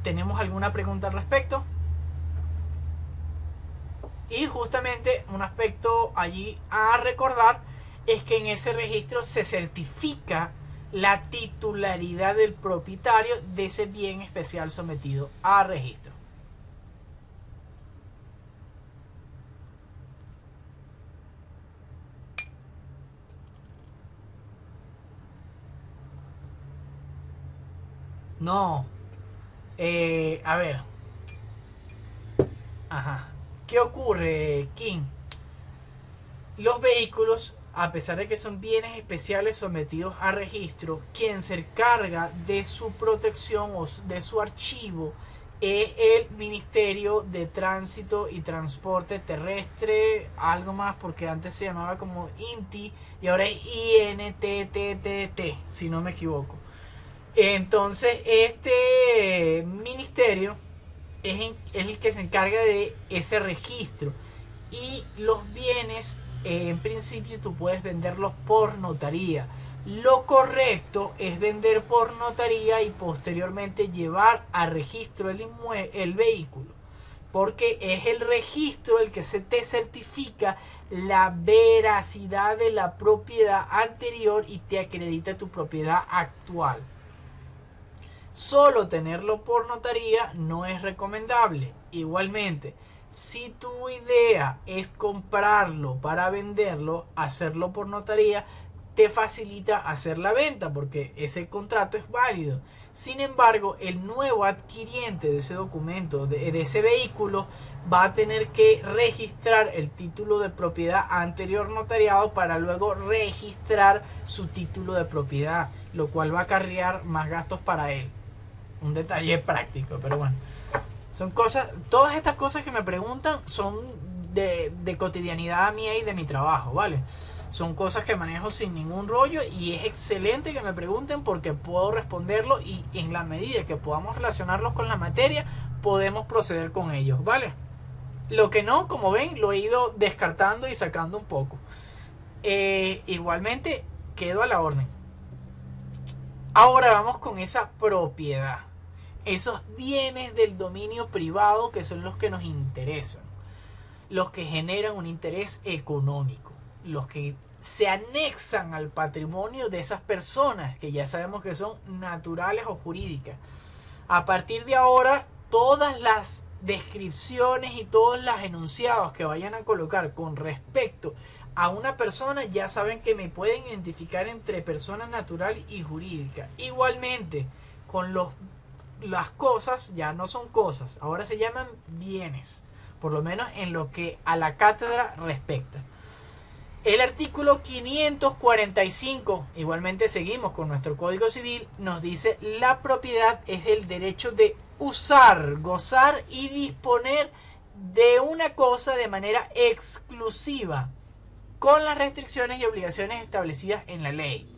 Speaker 1: ¿Tenemos alguna pregunta al respecto? Y justamente un aspecto allí a recordar es que en ese registro se certifica la titularidad del propietario de ese bien especial sometido a registro. No. A ver. Ajá. ¿Qué ocurre, King? Los vehículos, a pesar de que son bienes especiales sometidos a registro, quien se encarga de su protección o de su archivo es el Ministerio de Tránsito y Transporte Terrestre, algo más, porque antes se llamaba como INTI y ahora es INTTT, si no me equivoco. Entonces, este ministerio es el que se encarga de ese registro, y los bienes en principio tú puedes venderlos por notaría. Lo correcto es vender por notaría y posteriormente llevar a registro el vehículo, porque es el registro el que se te certifica la veracidad de la propiedad anterior y te acredita tu propiedad actual. Solo tenerlo por notaría no es recomendable. Igualmente, si tu idea es comprarlo para venderlo, hacerlo por notaría te facilita hacer la venta porque ese contrato es válido. Sin embargo, el nuevo adquiriente de ese documento, de ese vehículo, va a tener que registrar el título de propiedad anterior notariado para luego registrar su título de propiedad, lo cual va a acarrear más gastos para él. Un detalle práctico, pero bueno. Son cosas, todas estas cosas que me preguntan son de cotidianidad mía y de mi trabajo, ¿vale? Son cosas que manejo sin ningún rollo y es excelente que me pregunten porque puedo responderlo y en la medida que podamos relacionarlos con la materia, podemos proceder con ellos, ¿vale? Lo que no, como ven, lo he ido descartando y sacando un poco. Igualmente, quedo a la orden. Ahora vamos con esa propiedad. Esos bienes del dominio privado que son los que nos interesan, los que generan un interés económico, los que se anexan al patrimonio de esas personas que ya sabemos que son naturales o jurídicas. A partir de ahora, todas las descripciones y todos los enunciados que vayan a colocar con respecto a una persona, ya saben que me pueden identificar entre persona natural y jurídica. Igualmente, con las cosas ya no son cosas, ahora se llaman bienes, por lo menos en lo que a la cátedra respecta. El artículo 545, igualmente seguimos con nuestro Código Civil, nos dice: la propiedad es el derecho de usar, gozar y disponer de una cosa de manera exclusiva, con las restricciones y obligaciones establecidas en la ley.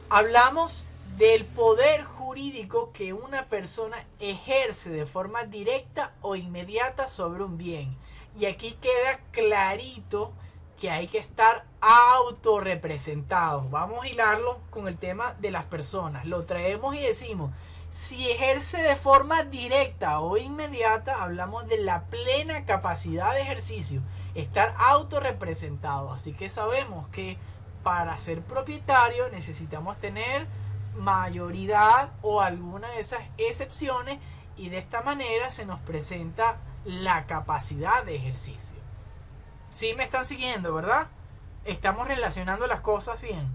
Speaker 1: Hablamos del poder jurídico jurídico que una persona ejerce de forma directa o inmediata sobre un bien. Y aquí queda clarito que hay que estar autorrepresentados. Vamos a hilarlo con el tema de las personas. Lo traemos y decimos, si ejerce de forma directa o inmediata, hablamos de la plena capacidad de ejercicio, estar autorrepresentado. Así que sabemos que para ser propietario necesitamos tener mayoría o alguna de esas excepciones, y de esta manera se nos presenta la capacidad de ejercicio. ¿Sí me están siguiendo, verdad? Estamos relacionando las cosas bien.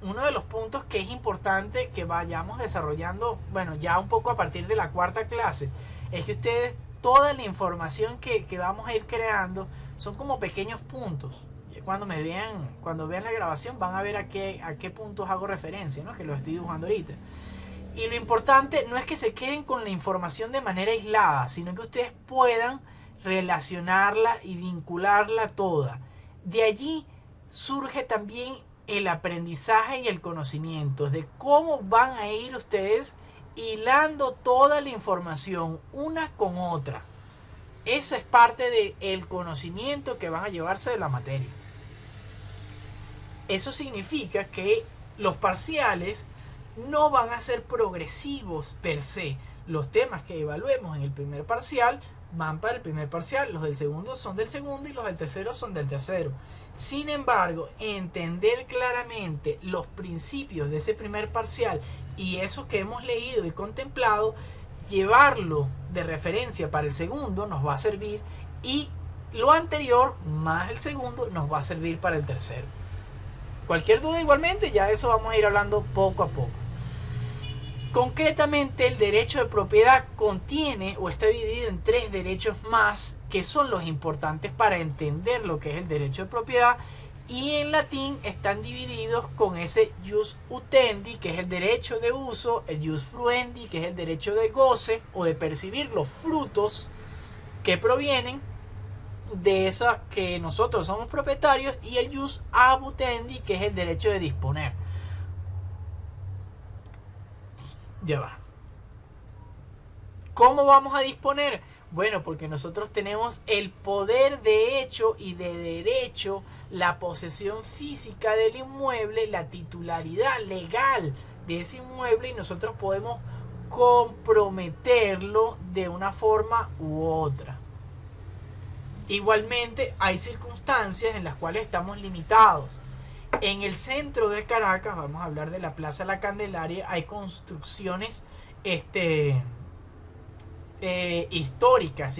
Speaker 1: Uno de los puntos que es importante que vayamos desarrollando, bueno, ya un poco a partir de la cuarta clase, es que ustedes, toda la información que vamos a ir creando son como pequeños puntos. Cuando vean la grabación van a ver a qué puntos hago referencia, ¿no? Que los estoy dibujando ahorita. Y lo importante no es que se queden con la información de manera aislada, sino que ustedes puedan relacionarla y vincularla toda. De allí surge también el aprendizaje y el conocimiento de cómo van a ir ustedes hilando toda la información una con otra. Eso es parte del conocimiento que van a llevarse de la materia. Eso significa que los parciales no van a ser progresivos per se. Los temas que evaluemos en el primer parcial van para el primer parcial, los del segundo son del segundo y los del tercero son del tercero. Sin embargo, entender claramente los principios de ese primer parcial y esos que hemos leído y contemplado, llevarlo de referencia para el segundo nos va a servir, y lo anterior más el segundo nos va a servir para el tercero. Cualquier duda igualmente, ya de eso vamos a ir hablando poco a poco. Concretamente, el derecho de propiedad contiene o está dividido en 3 derechos más, que son los importantes para entender lo que es el derecho de propiedad, y en latín están divididos con ese jus utendi, que es el derecho de uso, el jus fruendi, que es el derecho de goce o de percibir los frutos que provienen de esa que nosotros somos propietarios, y el jus abutendi, que es el derecho de disponer. Ya va. ¿Cómo vamos a disponer? Bueno, porque nosotros tenemos el poder de hecho y de derecho, la posesión física del inmueble, la titularidad legal de ese inmueble, y nosotros podemos comprometerlo de una forma u otra. Igualmente hay circunstancias en las cuales estamos limitados. En el centro de Caracas, vamos a hablar de la Plaza La Candelaria, hay construcciones históricas,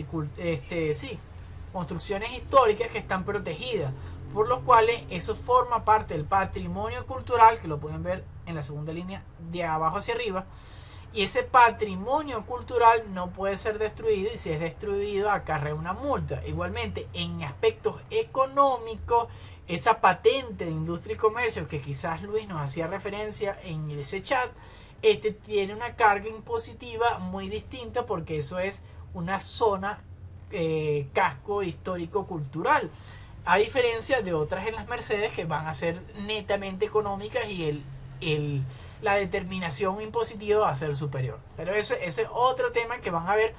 Speaker 1: construcciones históricas que están protegidas, por los cuales eso forma parte del patrimonio cultural, que lo pueden ver en la segunda línea de abajo hacia arriba, y ese patrimonio cultural no puede ser destruido, y si es destruido acarrea una multa. Igualmente, en aspectos económicos, esa patente de industria y comercio que quizás Luis nos hacía referencia en ese chat, tiene una carga impositiva muy distinta, porque eso es una zona casco histórico cultural, a diferencia de otras en las Mercedes que van a ser netamente económicas y la determinación impositiva va a ser superior. Pero ese es otro tema que van a ver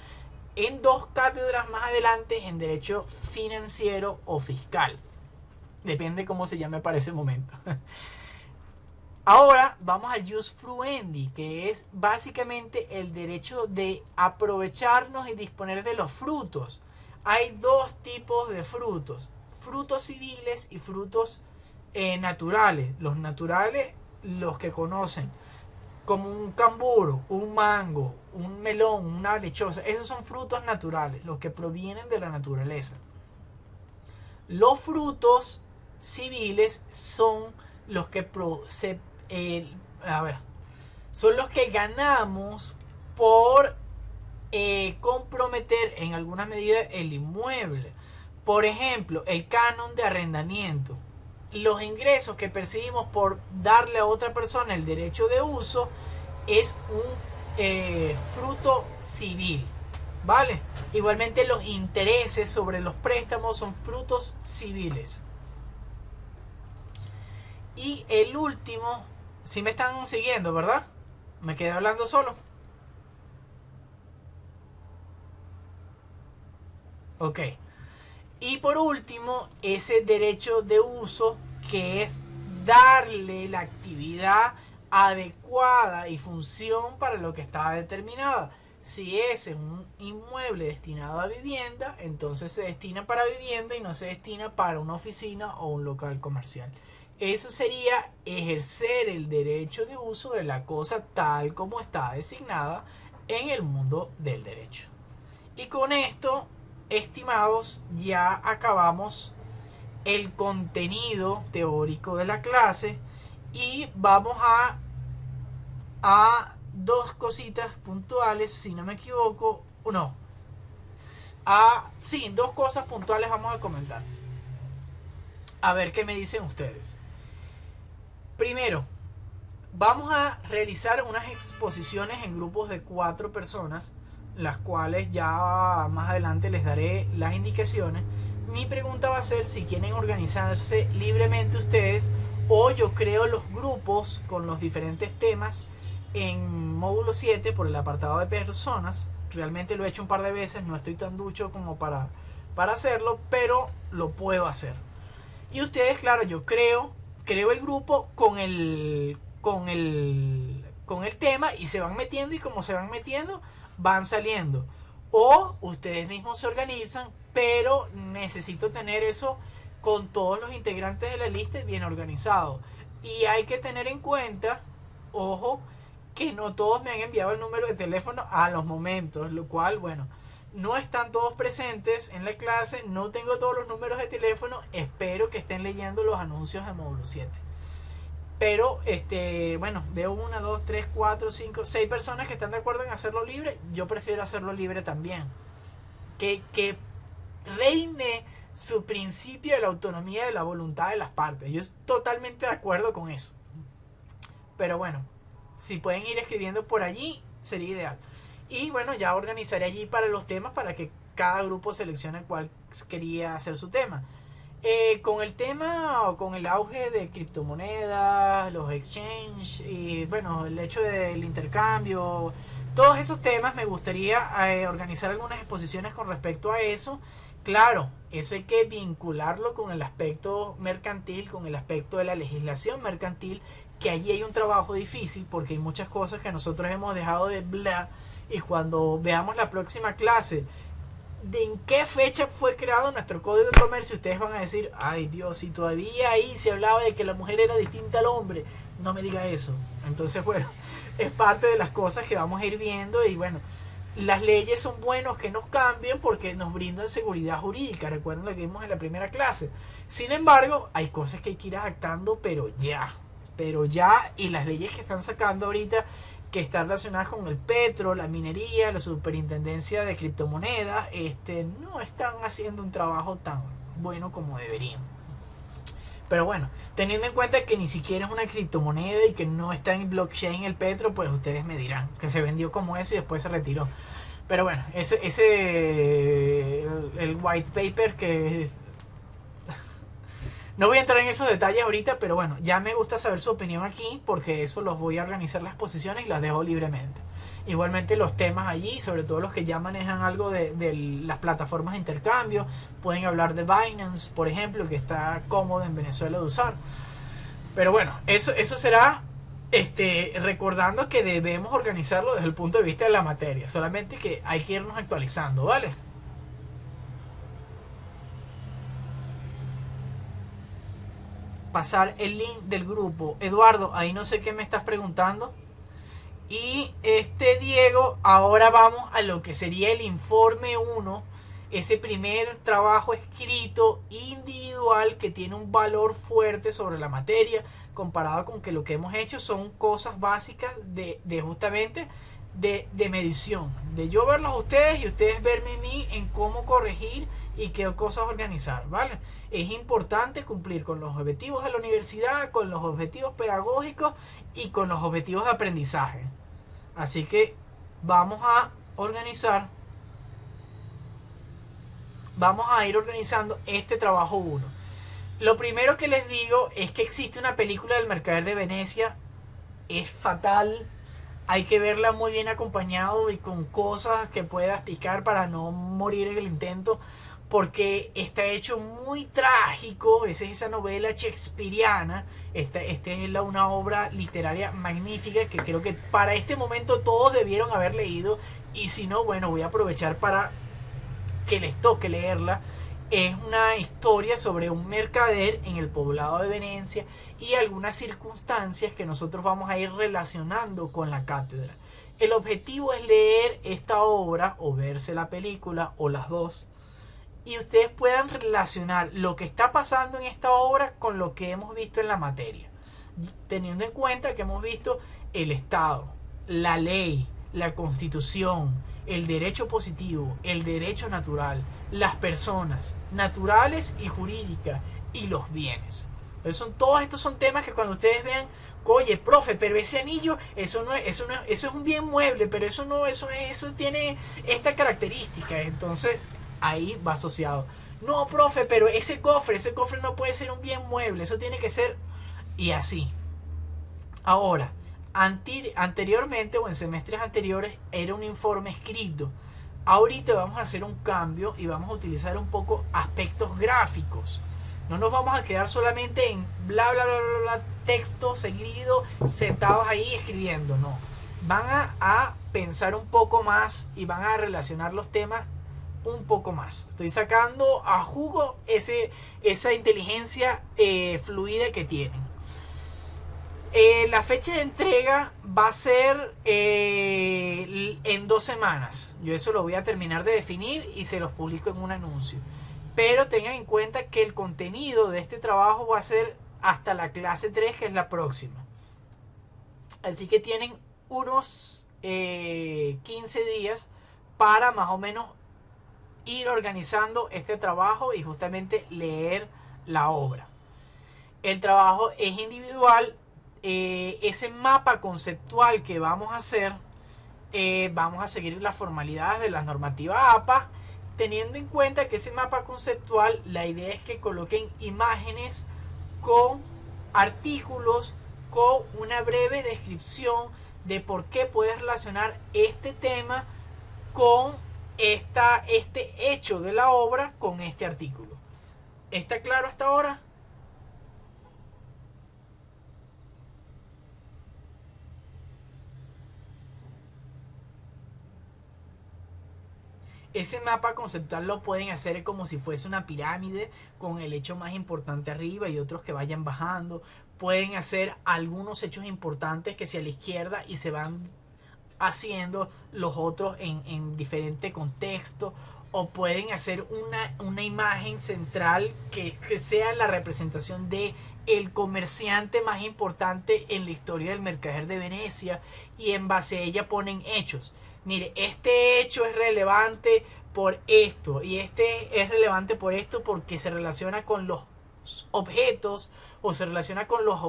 Speaker 1: en 2 cátedras más adelante, en derecho financiero o fiscal, depende cómo se llame para ese momento. Ahora vamos al jus fruendi, que es básicamente el derecho de aprovecharnos y disponer de los frutos. Hay 2 tipos de frutos: frutos civiles y frutos naturales. Los naturales, los que conocen, como un camburo, un mango, un melón, una lechosa, esos son frutos naturales, los que provienen de la naturaleza. Los frutos civiles son los que son los que ganamos por comprometer en alguna medida el inmueble. Por ejemplo, el canon de arrendamiento. Los ingresos que percibimos por darle a otra persona el derecho de uso es un fruto civil, ¿vale? Igualmente, los intereses sobre los préstamos son frutos civiles. Y el último, si me están siguiendo, ¿verdad? Me quedé hablando solo. Ok. Y por último, ese derecho de uso, que es darle la actividad adecuada y función para lo que estaba determinada. Si ese es un inmueble destinado a vivienda, entonces se destina para vivienda y no se destina para una oficina o un local comercial. Eso sería ejercer el derecho de uso de la cosa tal como está designada en el mundo del derecho. Y con esto, estimados, ya acabamos el contenido teórico de la clase y vamos a dos cositas puntuales, si no me equivoco, no, sí, dos cosas puntuales vamos a comentar. A ver qué me dicen ustedes. Primero, vamos a realizar unas exposiciones en grupos de 4 personas, las cuales ya más adelante les daré las indicaciones. Mi pregunta va a ser si quieren organizarse libremente ustedes o yo creo los grupos con los diferentes temas en módulo 7 por el apartado de personas. Realmente lo he hecho un par de veces, no estoy tan ducho como para hacerlo, pero lo puedo hacer. Y ustedes, claro, yo creo el grupo con el tema y se van metiendo y como se van metiendo van saliendo. O ustedes mismos se organizan, pero necesito tener eso con todos los integrantes de la lista bien organizado. Y hay que tener en cuenta, ojo, que no todos me han enviado el número de teléfono a los momentos, lo cual, bueno, no están todos presentes en la clase, no tengo todos los números de teléfono, espero que estén leyendo los anuncios de módulo 7. Pero, bueno, veo 1, 2, 3, 4, 5, 6 personas que están de acuerdo en hacerlo libre. Yo prefiero hacerlo libre también. Que reine su principio de la autonomía de la voluntad de las partes. Yo estoy totalmente de acuerdo con eso. Pero bueno, si pueden ir escribiendo por allí, sería ideal. Y bueno, ya organizaré allí para los temas para que cada grupo seleccione cuál quería hacer su tema. Con el tema o con el auge de criptomonedas, los exchange y bueno, el hecho del intercambio, todos esos temas me gustaría organizar algunas exposiciones con respecto a eso. Claro, eso hay que vincularlo con el aspecto mercantil, con el aspecto de la legislación mercantil, que allí hay un trabajo difícil porque hay muchas cosas que nosotros hemos dejado de bla, y cuando veamos la próxima clase de en qué fecha fue creado nuestro código de comercio, ustedes van a decir, ay Dios, si todavía ahí se hablaba de que la mujer era distinta al hombre, no me diga eso. Entonces, bueno, es parte de las cosas que vamos a ir viendo. Y bueno, las leyes son buenos que nos cambien porque nos brindan seguridad jurídica, recuerden lo que vimos en la primera clase. Sin embargo, hay cosas que hay que ir adaptando, pero ya, y las leyes que están sacando ahorita que están relacionadas con el petro, la minería, la superintendencia de criptomonedas, no están haciendo un trabajo tan bueno como deberían. Pero bueno, teniendo en cuenta que ni siquiera es una criptomoneda y que no está en blockchain el petro, pues ustedes me dirán que se vendió como eso y después se retiró. Pero bueno, el white paper que no voy a entrar en esos detalles ahorita, pero bueno, ya me gusta saber su opinión aquí porque eso los voy a organizar las posiciones y las dejo libremente. Igualmente los temas allí, sobre todo los que ya manejan algo de las plataformas de intercambio, pueden hablar de Binance, por ejemplo, que está cómodo en Venezuela de usar. Pero bueno, eso será recordando que debemos organizarlo desde el punto de vista de la materia, solamente que hay que irnos actualizando, ¿vale? Pasar el link del grupo. Eduardo, ahí no sé qué me estás preguntando. Y Diego, ahora vamos a lo que sería el informe 1, ese primer trabajo escrito individual que tiene un valor fuerte sobre la materia, comparado con que lo que hemos hecho son cosas básicas de justamente de medición, de yo verlos a ustedes y ustedes verme a mí en cómo corregir y qué cosas organizar, ¿vale? Es importante cumplir con los objetivos de la universidad, con los objetivos pedagógicos y con los objetivos de aprendizaje. Así que vamos a ir organizando este trabajo 1. Lo primero que les digo es que existe una película del Mercader de Venecia, es fatal. hay que verla muy bien acompañado y con cosas que pueda explicar para no morir en el intento, porque está hecho muy trágico. Esa es esa novela shakespeariana. Esta es una obra literaria magnífica que creo que para este momento todos debieron haber leído, y si no, bueno, voy a aprovechar para que les toque leerla. Es una historia sobre un mercader en el poblado de Venecia y algunas circunstancias que nosotros vamos a ir relacionando con la cátedra. El objetivo es leer esta obra o verse la película o las dos, y ustedes puedan relacionar lo que está pasando en esta obra con lo que hemos visto en la materia, teniendo en cuenta que hemos visto el Estado, la ley, la Constitución, el derecho positivo, el derecho natural, las personas naturales y jurídicas y los bienes. Entonces todos estos son temas que cuando ustedes vean, oye, profe, pero ese anillo, eso es un bien mueble, pero eso tiene esta característica. Entonces ahí va asociado. No, profe, pero ese cofre no puede ser un bien mueble, eso tiene que ser, y así. Ahora, anteriormente o en semestres anteriores era un informe escrito. Ahorita vamos a hacer un cambio y vamos a utilizar un poco aspectos gráficos. No nos vamos a quedar solamente en bla bla bla bla, bla texto seguido, sentados ahí escribiendo, no. Van a pensar un poco más y van a relacionar los temas un poco más. Estoy sacando a jugo esa inteligencia fluida que tienen. La fecha de entrega va a ser en 2 semanas. Yo eso lo voy a terminar de definir y se los publico en un anuncio. Pero tengan en cuenta que el contenido de este trabajo va a ser hasta la clase 3, que es la próxima. Así que tienen unos 15 días para más o menos ir organizando este trabajo y justamente leer la obra. El trabajo es individual. Ese mapa conceptual que vamos a hacer, vamos a seguir las formalidades de la normativa APA, teniendo en cuenta que ese mapa conceptual, la idea es que coloquen imágenes con artículos, con una breve descripción de por qué puedes relacionar este tema con este hecho de la obra con este artículo. ¿Está claro hasta ahora? Ese mapa conceptual lo pueden hacer como si fuese una pirámide, con el hecho más importante arriba y otros que vayan bajando. Pueden hacer algunos hechos importantes que sea a la izquierda y se van haciendo los otros en diferente contexto. O pueden hacer una imagen central que sea la representación de el comerciante más importante en la historia del mercader de Venecia, y en base a ella ponen hechos. Mire, este hecho es relevante por esto y este es relevante por esto porque se relaciona con los objetos o se relaciona con los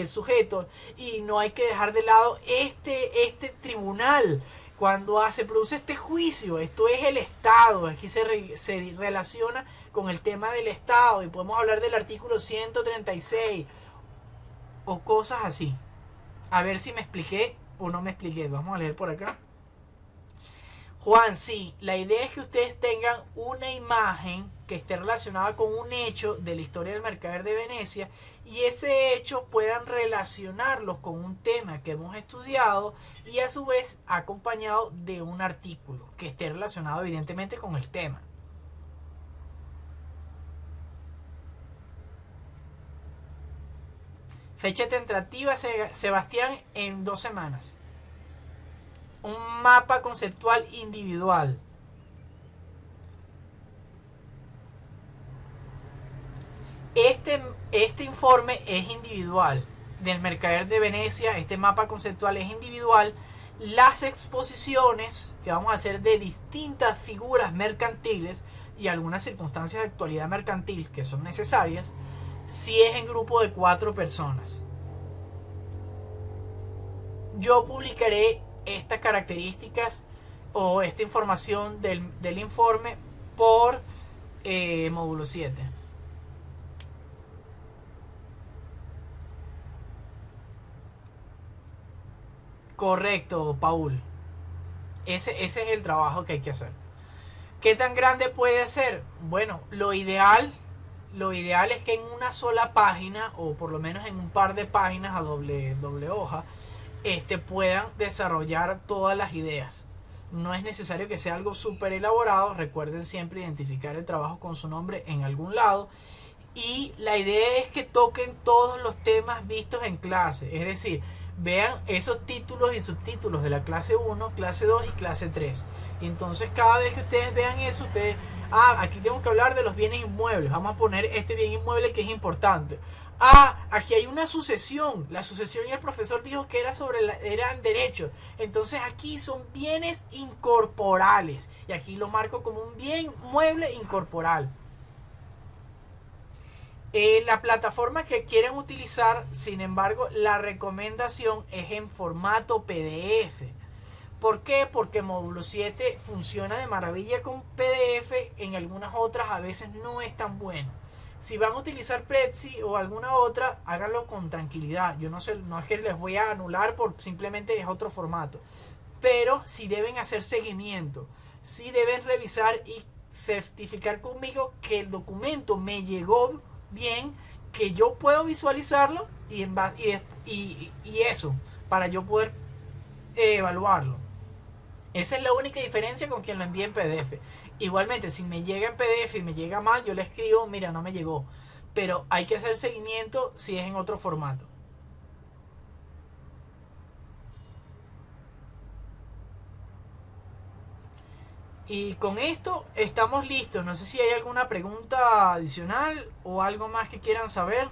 Speaker 1: sujetos, y no hay que dejar de lado este tribunal cuando se produce este juicio. Esto es el Estado, aquí se relaciona con el tema del Estado y podemos hablar del artículo 136 o cosas así. A ver si me expliqué o no me expliqué. Vamos a leer por acá. Juan, sí, la idea es que ustedes tengan una imagen que esté relacionada con un hecho de la historia del mercader de Venecia, y ese hecho puedan relacionarlos con un tema que hemos estudiado y a su vez acompañado de un artículo que esté relacionado evidentemente con el tema. Fecha tentativa, Sebastián, en 2 semanas. Un mapa conceptual individual. Este informe es individual del mercader de Venecia. Este mapa conceptual es individual. Las exposiciones que vamos a hacer de distintas figuras mercantiles y algunas circunstancias de actualidad mercantil que son necesarias, si es en grupo de 4 personas. Yo publicaré estas características o esta información del informe por módulo 7. Correcto, Paul. Ese es el trabajo que hay que hacer. ¿Qué tan grande puede ser? Bueno, lo ideal es que en una sola página, o por lo menos en un par de páginas a doble hoja, puedan desarrollar todas las ideas. No es necesario que sea algo súper elaborado. Recuerden siempre identificar el trabajo con su nombre en algún lado. Y la idea es que toquen todos los temas vistos en clase. Es decir, vean esos títulos y subtítulos de la clase 1, clase 2 y clase 3. Y entonces cada vez que ustedes vean eso, ustedes, aquí tengo que hablar de los bienes inmuebles. Vamos a poner este bien inmueble que es importante. Aquí hay una sucesión. La sucesión y el profesor dijo que eran derechos. Entonces aquí son bienes incorporales. Y aquí lo marco como un bien mueble incorporal. La plataforma que quieren utilizar, sin embargo, la recomendación es en formato PDF. ¿Por qué? Porque Módulo 7 funciona de maravilla con PDF. En algunas otras a veces no es tan bueno. Si van a utilizar Prezi o alguna otra, háganlo con tranquilidad. Yo no sé, no es que les voy a anular por simplemente es otro formato. Pero si deben hacer seguimiento, si deben revisar y certificar conmigo que el documento me llegó bien, que yo puedo visualizarlo y eso, para yo poder evaluarlo. Esa es la única diferencia con quien lo envíe en PDF. Igualmente, si me llega en PDF y me llega mal, yo le escribo, mira, no me llegó. Pero hay que hacer seguimiento si es en otro formato. Y con esto estamos listos. No sé si hay alguna pregunta adicional o algo más que quieran saber.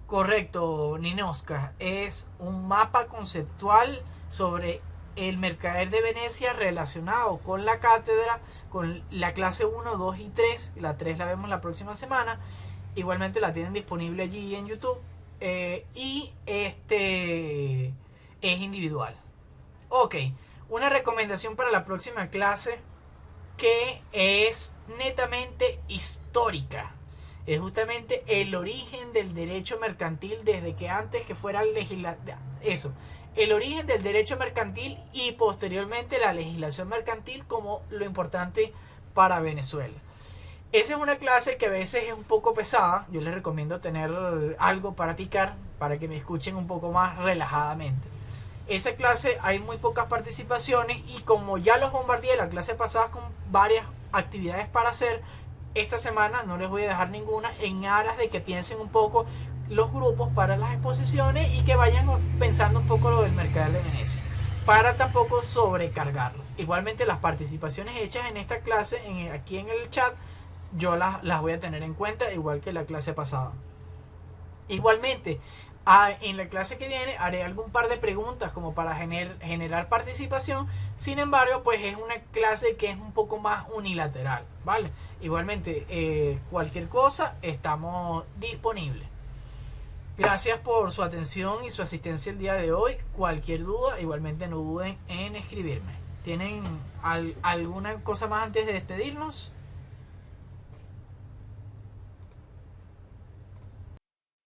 Speaker 1: Correcto, Ninoska. Es un mapa conceptual sobre el mercader de Venecia relacionado con la cátedra, con la clase 1, 2 y 3. La 3 la vemos la próxima semana. Igualmente la tienen disponible allí en YouTube. Y es individual. Ok, una recomendación para la próxima clase que es netamente histórica. Es justamente el origen del derecho mercantil desde que antes que fuera eso, el origen del derecho mercantil y posteriormente la legislación mercantil como lo importante para Venezuela. Esa es una clase que a veces es un poco pesada. Yo les recomiendo tener algo para picar para que me escuchen un poco más relajadamente. Esa clase hay muy pocas participaciones y como ya los bombardeé la clase pasada con varias actividades para hacer, esta semana no les voy a dejar ninguna en aras de que piensen un poco los grupos para las exposiciones y que vayan pensando un poco lo del mercader de Venecia para tampoco sobrecargarlos. Igualmente las participaciones hechas en esta clase aquí en el chat yo las voy a tener en cuenta igual que la clase pasada. Igualmente en la clase que viene haré algún par de preguntas como para generar participación. Sin embargo, pues es una clase que es un poco más unilateral, ¿vale? Igualmente, cualquier cosa, estamos disponibles. Gracias por su atención y su asistencia el día de hoy. Cualquier duda, igualmente no duden en escribirme. ¿Tienen alguna cosa más antes de despedirnos?